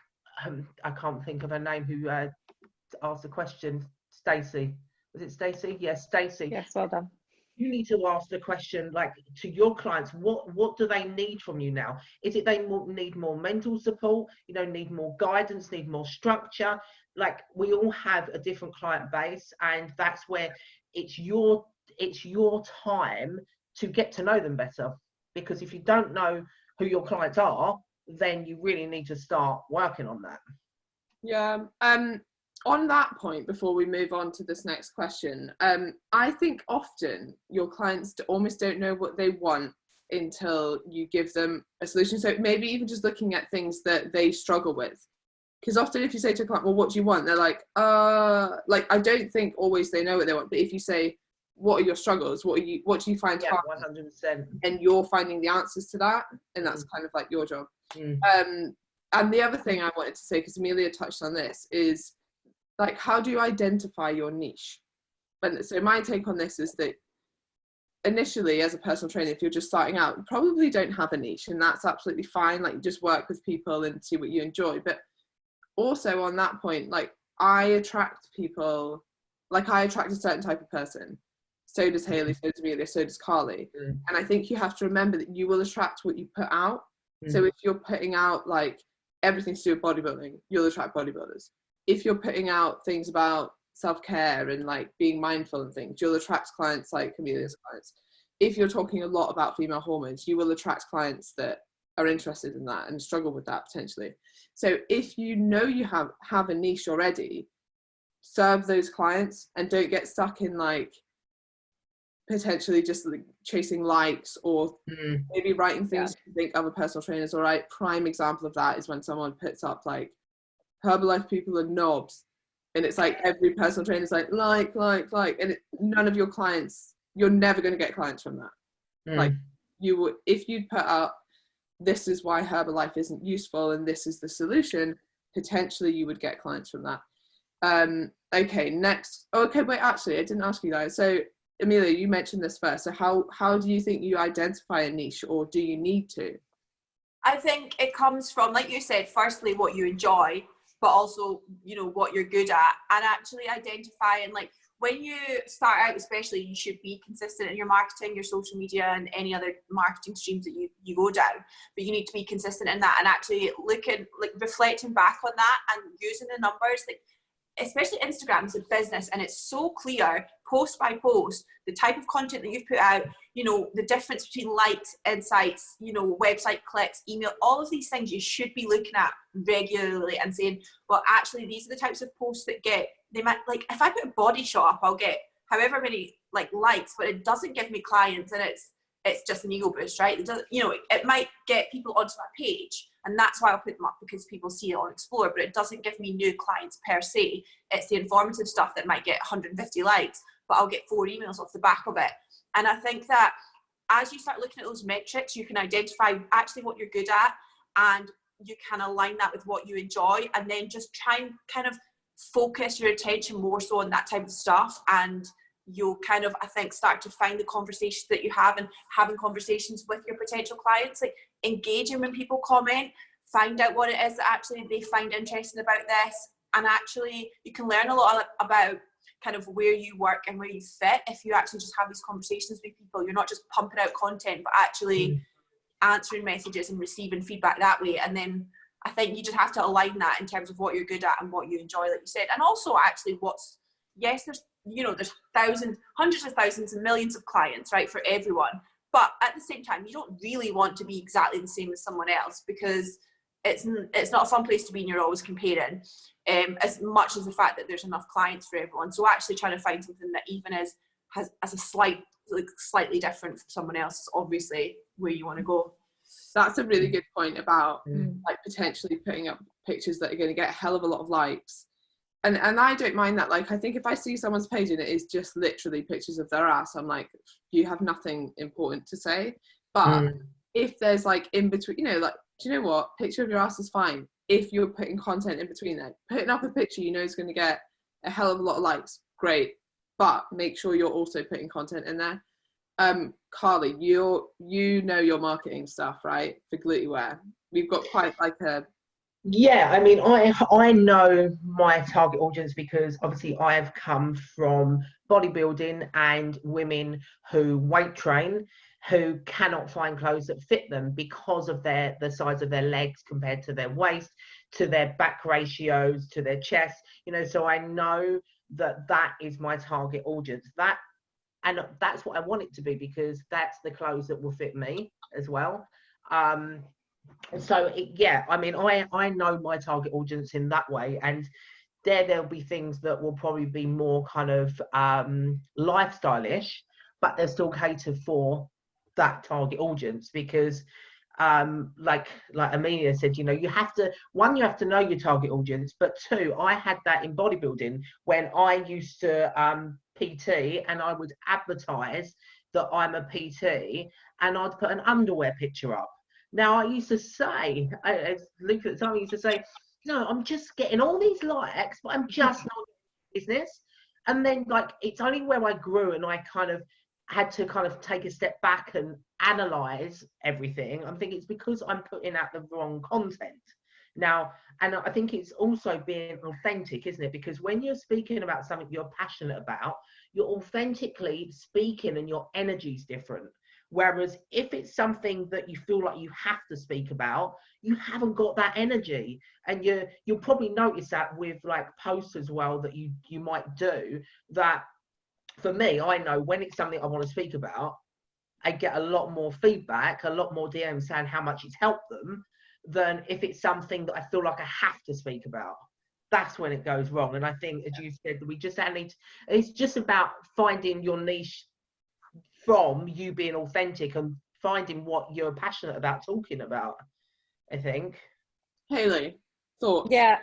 I can't think of her name who asked the question. Stacey. Was it Stacey? Yes, Stacey. Yes, well done. You need to ask the question, like, to your clients, what do they need from you now? Is it they need more mental support, you know, need more guidance, need more structure? Like, we all have a different client base, and that's where it's your time to get to know them better. Because if you don't know who your clients are, then you really need to start working on that. Yeah. On that point, before we move on to this next question, I think often your clients almost don't know what they want until you give them a solution. So maybe even just looking at things that they struggle with. Because often if you say to a client, well, what do you want? They're like, I don't think always they know what they want. But if you say, what are your struggles? What do you find hard? 100%. And you're finding the answers to that. And that's kind of like your job. And the other thing I wanted to say, because Emilia touched on this, is like, how do you identify your niche? And so my take on this is that initially, as a personal trainer, if you're just starting out, you probably don't have a niche, and that's absolutely fine. Like, you just work with people and see what you enjoy. But also on that point, like, I attract people, like I attract a certain type of person. So does Hayliegh, so does Emilia, so does Carly. And I think you have to remember that you will attract what you put out. So if you're putting out like everything to do with bodybuilding, you'll attract bodybuilders. If you're putting out things about self-care and like being mindful and things, you'll attract clients like Emilia's clients. If you're talking a lot about female hormones, you will attract clients that are interested in that and struggle with that potentially. So if you know you have a niche already, serve those clients and don't get stuck in like potentially just like chasing likes or maybe writing things you think other personal trainers will write. Prime example of that is when someone puts up like Herbalife people are knobs, and it's like every personal trainer is like, and none of your clients, you're never going to get clients from that. Like you would, if you'd put up, this is why Herbalife isn't useful and this is the solution, potentially you would get clients from that. Okay, next. Okay, wait, actually, I didn't ask you guys. So Emilia, you mentioned this first. So how do you think you identify a niche, or do you need to? I think it comes from, like you said, firstly, what you enjoy, but also, you know, what you're good at, and actually identifying, like, when you start out, especially, you should be consistent in your marketing, your social media, and any other marketing streams that you go down. But you need to be consistent in that, and actually looking, like, reflecting back on that and using the numbers, like, especially Instagram is a business, and it's so clear, post by post, the type of content that you've put out, you know, the difference between likes, insights, you know, website clicks, email, all of these things you should be looking at regularly and saying, well, actually, these are the types of posts that they might, like, if I put a body shot up, I'll get however many, like, likes, but it doesn't give me clients, and it's just an ego boost, right? It doesn't, you know, it might get people onto my page, and that's why I'll put them up, because people see it on Explore, but it doesn't give me new clients per se. It's the informative stuff that might get 150 likes, but I'll get 4 emails off the back of it. And I think that as you start looking at those metrics, you can identify actually what you're good at, and you can align that with what you enjoy, and then just try and kind of focus your attention more so on that type of stuff, and you'll kind of, I think, start to find the conversations that you have, and having conversations with your potential clients, like engaging when people comment, find out what it is that actually they find interesting about this, and actually you can learn a lot about kind of where you work and where you fit if you actually just have these conversations with people. You're not just pumping out content, but actually answering messages and receiving feedback that way. And then I think you just have to align that in terms of what you're good at and what you enjoy, like you said. And also actually there's, you know, there's thousands, hundreds of thousands and millions of clients, right, for everyone. But at the same time, you don't really want to be exactly the same as someone else, because it's not a fun place to be, and you're always comparing, as much as the fact that there's enough clients for everyone. So actually trying to find something that even has a slightly different from someone else is obviously where you want to go. That's a really good point about like potentially putting up pictures that are going to get a hell of a lot of likes. And I don't mind that. Like, I think if I see someone's page and it is just literally pictures of their ass, I'm like, you have nothing important to say. But if there's like in between, you know, like, do you know what? Picture of your ass is fine. If you're putting content in between there, putting up a picture you know is going to get a hell of a lot of likes, great. But make sure you're also putting content in there. Carly, you know your marketing stuff, right? For Glutewear. We've got quite like a... Yeah, I mean, I know my target audience because obviously I've come from bodybuilding and women who weight train, who cannot find clothes that fit them because of the size of their legs compared to their waist, to their back ratios, to their chest, you know. So I know that is my target audience. And that's what I want it to be, because that's the clothes that will fit me as well. So yeah, I mean, I know my target audience in that way, and there'll be things that will probably be more kind of lifestyle-ish, but they'll still cater for that target audience, because like Emilia said, you know, you have to know your target audience, but 2, I had that in bodybuilding when I used to PT, and I would advertise that I'm a PT, and I'd put an underwear picture up. Now, I used to say, as Luke at the time used to say, no, I'm just getting all these likes, but I'm just not in business. And then, like, it's only where I grew and I kind of had to kind of take a step back and analyze everything. I'm thinking it's because I'm putting out the wrong content. Now, and I think it's also being authentic, isn't it? Because when you're speaking about something you're passionate about, you're authentically speaking and your energy's different. Whereas if it's something that you feel like you have to speak about, you haven't got that energy. And you'll probably notice that with like posts as well that you might do, that for me, I know when it's something I want to speak about, I get a lot more feedback, a lot more DMs saying how much it's helped them, than if it's something that I feel like I have to speak about. That's when it goes wrong. And I think, as you said, it's just about finding your niche from you being authentic and finding what you're passionate about talking about, I think. Hayliegh, thoughts? Yeah.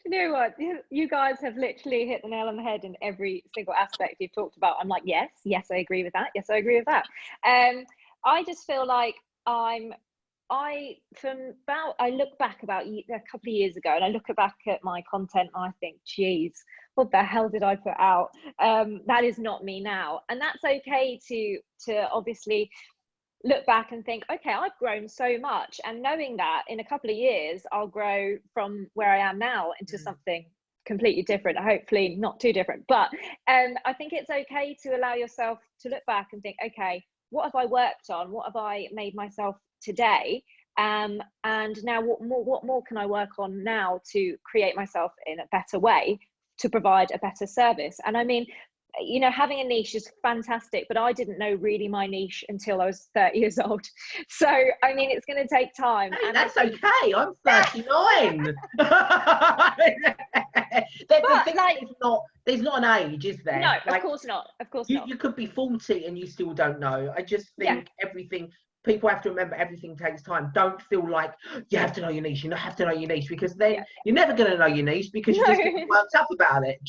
You know what? You guys have literally hit the nail on the head in every single aspect you've talked about. I'm like, yes, I agree with that. Yes, I agree with that. I just feel like I look back about a couple of years ago, and I look back at my content and I think, geez, what the hell did I put out? That is not me now. And that's okay to obviously look back and think, okay, I've grown so much, and knowing that in a couple of years I'll grow from where I am now into something completely different, hopefully not too different. But I think it's okay to allow yourself to look back and think, okay, what have I worked on? What have I made myself today? And now what more can I work on now to create myself in a better way, to provide a better service? And I mean, you know, having a niche is fantastic, but I didn't know really my niche until I was 30 years old. So, I mean, it's going to take time. Hey, and that's okay. I'm 39. There's not an age, is there? No, like, of course not. Of course not. You could be 40 and you still don't know. I just think people have to remember everything takes time. Don't feel like you have to know your niche. You have to know your niche, because then you're never going to know your niche, because you just get worked up about it.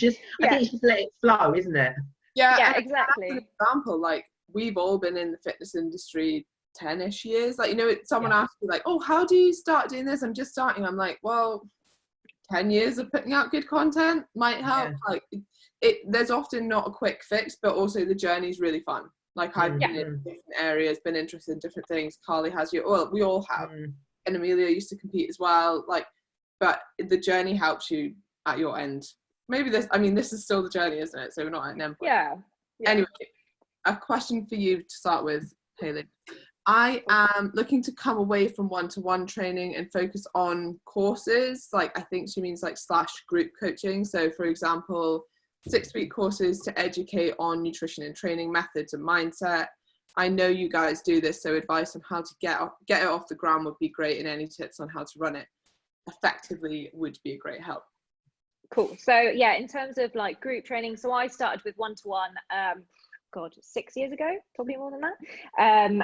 I think it's just let it flow, isn't it? Yeah, exactly. That's an example. Like, we've all been in the fitness industry 10-ish years. Like, you know, someone asked me like, oh, how do you start doing this? I'm just starting. I'm like, well, 10 years of putting out good content might help. Like, there's often not a quick fix, but also the journey's really fun. Like, I've been in different areas, been interested in different things. Carly has we all have. And Emilia used to compete as well. Like, but the journey helps you at your end. Maybe this is still the journey, isn't it? So we're not at an end point. Yeah. Anyway, a question for you to start with, Hayliegh. I am looking to come away from one-to-one training and focus on courses. Like, I think she means like / group coaching. So, for example, 6-week courses to educate on nutrition and training methods and mindset. I know you guys do this, so advice on how to get it off the ground would be great, and any tips on how to run it effectively would be a great help. Cool. So yeah, in terms of like group training, so I started with one-to-one 6 years ago, probably more than that.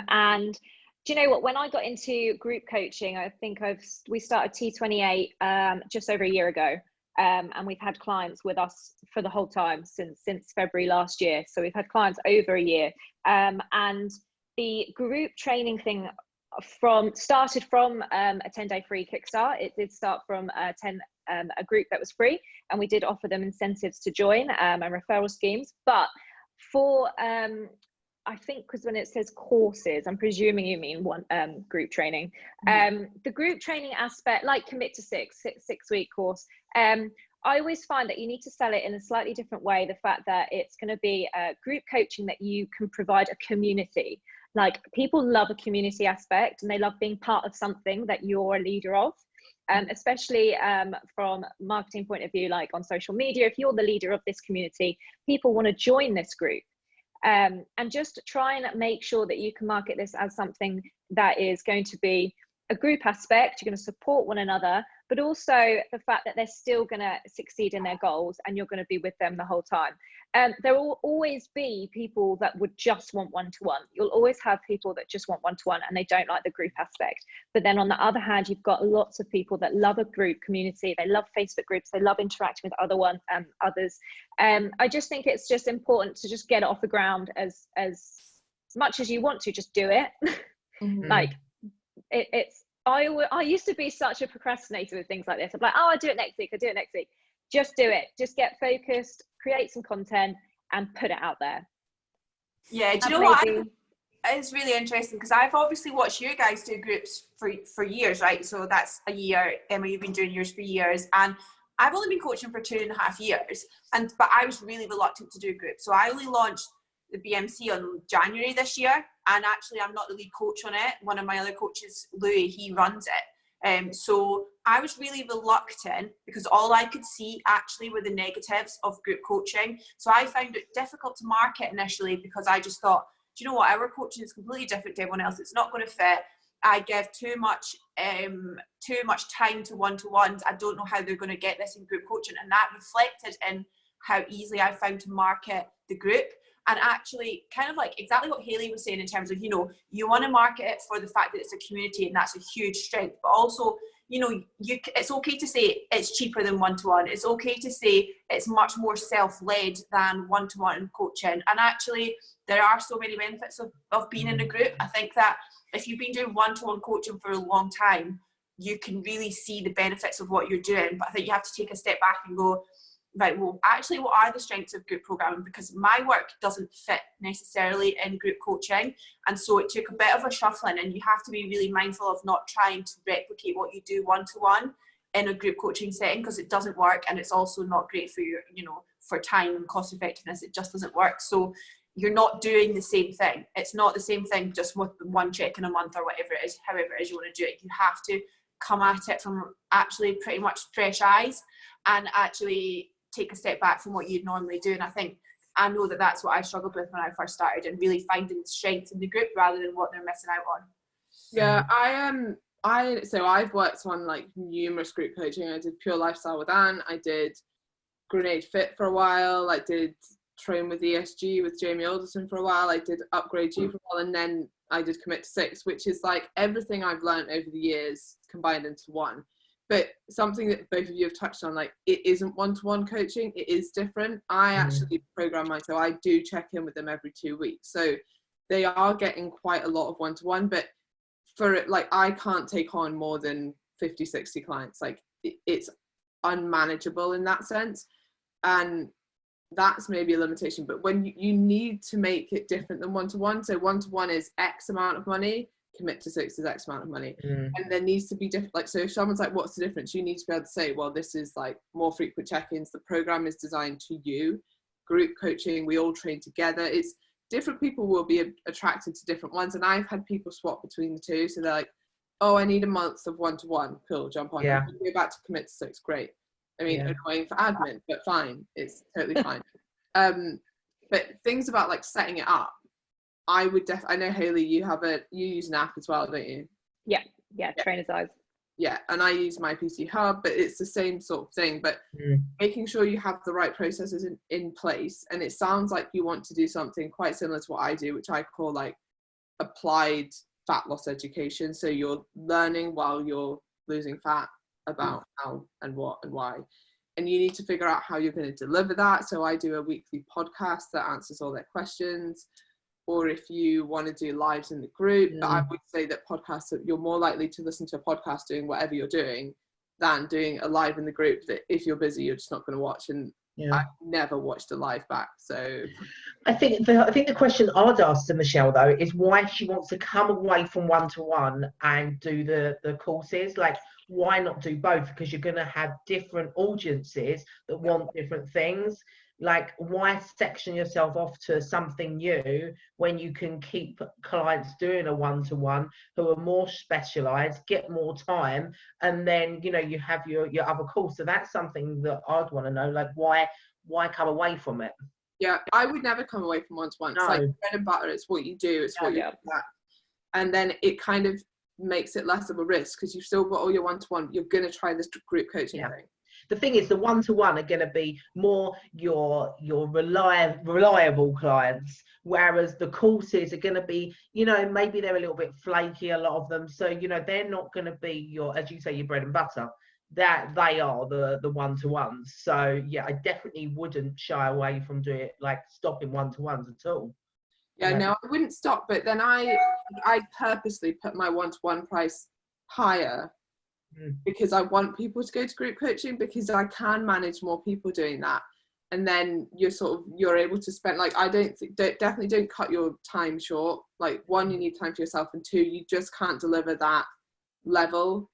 And do you know what, when I got into group coaching, I think we started T28 just over a year ago. And we've had clients with us for the whole time since February last year. So we've had clients over a year. And the group training thing started from a 10-day free kickstart. It did start from a group that was free, and we did offer them incentives to join and referral schemes. But for I think, because when it says courses, I'm presuming you mean one group training. The group training aspect, like Commit to 6-week course, I always find that you need to sell it in a slightly different way. The fact that it's going to be group coaching, that you can provide a community. Like, people love a community aspect, and they love being part of something that you're a leader of. Especially from a marketing point of view, like on social media, if you're the leader of this community, people want to join this group. And just try and make sure that you can market this as something that is going to be a group aspect. You're going to support one another, but also the fact that they're still going to succeed in their goals, and you're going to be with them the whole time. There will always be people that would just want one-to-one. You'll always have people that just want one-to-one and they don't like the group aspect. But then on the other hand, you've got lots of people that love a group community. They love Facebook groups. They love interacting with others. I just think it's just important to just get it off the ground as much as you want to. Just do it. Like, I used to be such a procrastinator with things like this. I'm like, oh, I'll do it next week. Just do it. Just get focused, create some content, and put it out there. Yeah, do you know what? It's really interesting, because I've obviously watched you guys do groups for years, right? So that's a year. Emma, you've been doing yours for years, and I've only been coaching for 2.5 years. But I was really reluctant to do groups. So I only launched the BMC on January this year, and actually I'm not the lead coach on it. One of my other coaches, Louis, he runs it. So I was really reluctant, because all I could see actually were the negatives of group coaching. So I found it difficult to market initially, because I just thought, do you know what, our coaching is completely different to everyone else. It's not going to fit. I give too much time to one-to-ones. I don't know how they're going to get this in group coaching. And that reflected in how easily I found to market the group. And actually, kind of like exactly what Hayliegh was saying in terms of, you know, you want to market it for the fact that it's a community, and that's a huge strength. But also, you know, it's okay to say it's cheaper than one-to-one. It's okay to say it's much more self-led than one-to-one coaching. And actually, there are so many benefits of being in a group. I think that if you've been doing one-to-one coaching for a long time, you can really see the benefits of what you're doing. But I think you have to take a step back and go, right, well, actually, what are the strengths of group programming? Because my work doesn't fit necessarily in group coaching. And so it took a bit of a shuffling, and you have to be really mindful of not trying to replicate what you do one-to-one in a group coaching setting, because it doesn't work. And it's also not great for your, you know, for time and cost effectiveness. It just doesn't work. So you're not doing the same thing. It's not the same thing just with one check in a month or whatever it is, however it is you want to do it. You have to come at it from actually pretty much fresh eyes and actually take a step back from what you'd normally do. And I know that that's what I struggled with when I first started, and really finding strength in the group rather than what they're missing out on. Yeah, I've worked on like numerous group coaching. I did Pure Lifestyle with Anne. I did Grenade Fit for a while. I did Train with ESG with Jamie Alderson for a while. I did Upgrade You for a while, and then I did Commit to 6, which is like everything I've learned over the years combined into one. But something that both of you have touched on, like, it isn't one-to-one coaching. It is different. I actually program so I do check in with them every 2 weeks. So they are getting quite a lot of one-to-one, but for it, like, I can't take on more than 50, 60 clients. Like, it's unmanageable in that sense. And that's maybe a limitation, but when you need to make it different than one-to-one. So one-to-one is X amount of money, Commit to 6 is X amount of money. And there needs to be different, like, so if someone's like, what's the difference? You need to be able to say, well, this is like more frequent check-ins. The program is designed to you. Group coaching, we all train together. It's different. People will be attracted to different ones. And I've had people swap between the two. So they're like, oh, I need a month of one-to-one. Cool, jump on. Yeah. Go back to Commit to 6, great. I mean, annoying for admin, but fine. It's totally fine. But things about like setting it up, I know Hayliegh, you use an app as well, don't you? Yeah, Trainer's Eyes. Yeah, and I use my PT Hub, but it's the same sort of thing. But making sure you have the right processes in place. And it sounds like you want to do something quite similar to what I do, which I call like applied fat loss education. So you're learning while you're losing fat about how and what and why. And you need to figure out how you're going to deliver that. So I do a weekly podcast that answers all their questions. Or if you want to do lives in the group, but I would say that podcasts, you're more likely to listen to a podcast doing whatever you're doing than doing a live in the group that if you're busy, you're just not going to watch. And I've never watched a live back. So I think the question I'd ask to Michelle, though, is why she wants to come away from one-to-one and do the courses. Like, why not do both? Because you're going to have different audiences that want different things. Like, why section yourself off to something new when you can keep clients doing a one-to-one who are more specialized, get more time, and then, you know, you have your other course. So that's something that I'd want to know, like, why come away from it? Yeah, I would never come away from one-to-one. It's like bread and butter. It's what you do. It's what you're good at. And then it kind of makes it less of a risk because you've still got all your one-to-one. You're going to try this group coaching thing. The thing is, the one-to-one are going to be more your reliable clients, whereas the courses are going to be, you know, maybe they're a little bit flaky, a lot of them. So, you know, they're not going to be your, as you say, your bread and butter. That they are the one-to-ones. So yeah, I definitely wouldn't shy away from doing it, like stopping one-to-ones at all. Yeah, no, I wouldn't stop, but then I purposely put my one-to-one price higher because I want people to go to group coaching, because I can manage more people doing that. And then you're able to spend, like, definitely don't cut your time short. Like, one, you need time for yourself, and two, you just can't deliver that level.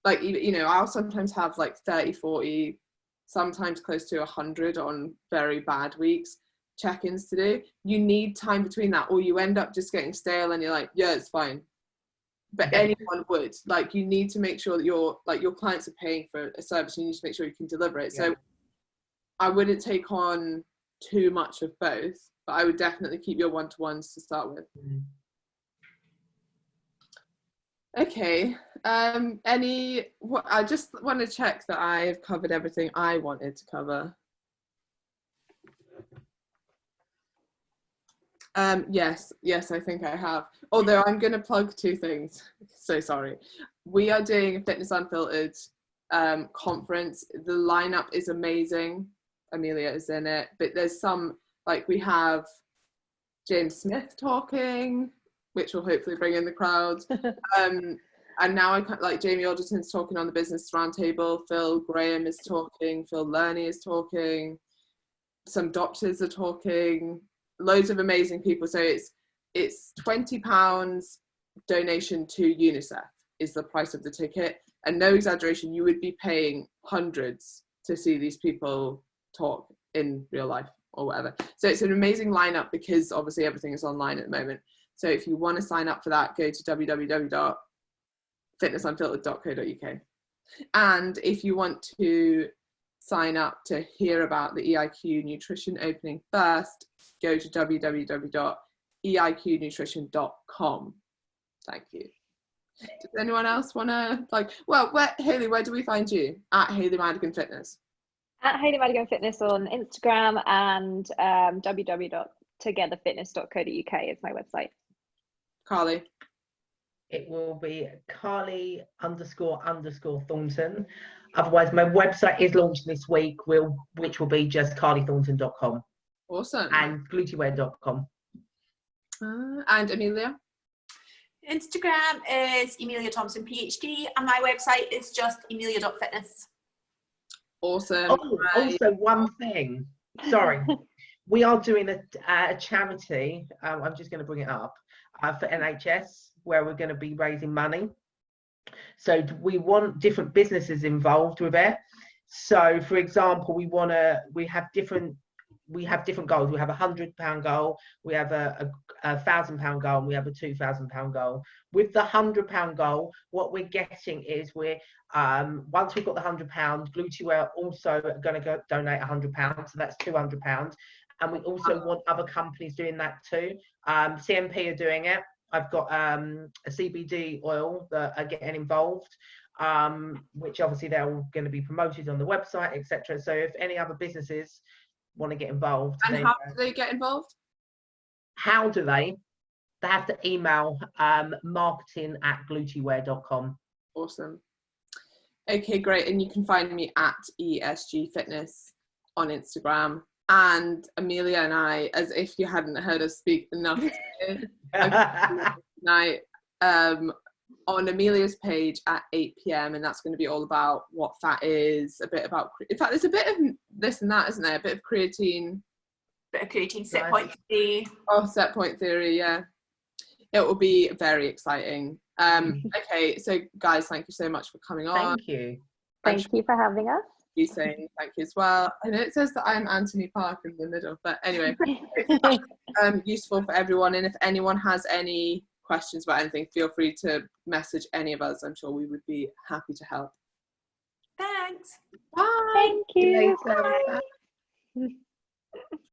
Like, you know, I'll sometimes have like 30, 40, sometimes close to 100 on very bad weeks check-ins to do. You need time between that, or you end up just getting stale and you're like, yeah, it's fine. But anyone would. Like, you need to make sure that your clients are paying for a service. You need to make sure you can deliver it. So I wouldn't take on too much of both. but I would definitely keep your one-to-ones to start with. Okay. I just want to check that I've covered everything I wanted to cover. Yes, I think I have. Although I'm going to plug 2 things. So sorry. We are doing a Fitness Unfiltered conference. The lineup is amazing. Emilia is in it, but there's some, like, we have James Smith talking, which will hopefully bring in the crowd. And now like Jamie Alderton's talking on the Business Roundtable. Phil Graham is talking. Phil Lerney is talking. Some doctors are talking. Loads of amazing people. So it's £20 donation to UNICEF is the price of the ticket. And no exaggeration, you would be paying hundreds to see these people talk in real life or whatever. So it's an amazing lineup, because obviously everything is online at the moment. So if you want to sign up for that, go to www.fitnessunfiltered.co.uk. And if you want to sign up to hear about the EIQ Nutrition opening first, go to www.eiqnutrition.com. Thank you. Does anyone else want to, Hayliegh, where do we find you? At Hayliegh Madigan Fitness. At Hayliegh Madigan Fitness on Instagram, and www.togetherfitness.co.uk is my website. Carly. It will be Carly__Thornton. Otherwise, my website is launching this week, which will be just carlythornton.com. Awesome. And glutewear.com. And Emilia? Instagram is Emilia Thompson PhD, and my website is just emilia.fitness. Awesome. Oh, also one thing. Sorry. We are doing a charity. I'm just going to bring it up for NHS, where we're going to be raising money. So we want different businesses involved with it. So, for example, we have different goals. We have a £100 goal, we have a £1,000 goal, and we have a £2,000 goal. With the £100 goal, what we're getting is once we've got the £100, Glutewear also going to donate £100, so that's £200. And we also want other companies doing that too. CMP are doing it. I've got a CBD oil that are getting involved, which obviously they're all going to be promoted on the website, etc. So if any other businesses want to get involved. And how do they get involved? How do they? They have to email marketing@glutewear.com. Awesome. Okay, great. And you can find me at ESG Fitness on Instagram. And Emilia and I, as if you hadn't heard us speak enough tonight, on Emilia's page at 8 p.m, and that's going to be all about what fat is, a bit about, in fact, there's a bit of this and that, isn't there? A bit of creatine. Set point theory. Oh, set point theory, yeah. It will be very exciting. Okay, so guys, thank you so much for coming on. Thank you. Thank you for having us. You saying thank you as well. I know it says that I'm Anthony Park in the middle, but anyway, useful for everyone. And if anyone has any questions about anything, feel free to message any of us. I'm sure we would be happy to help. Thanks. Bye. Thank you. Bye.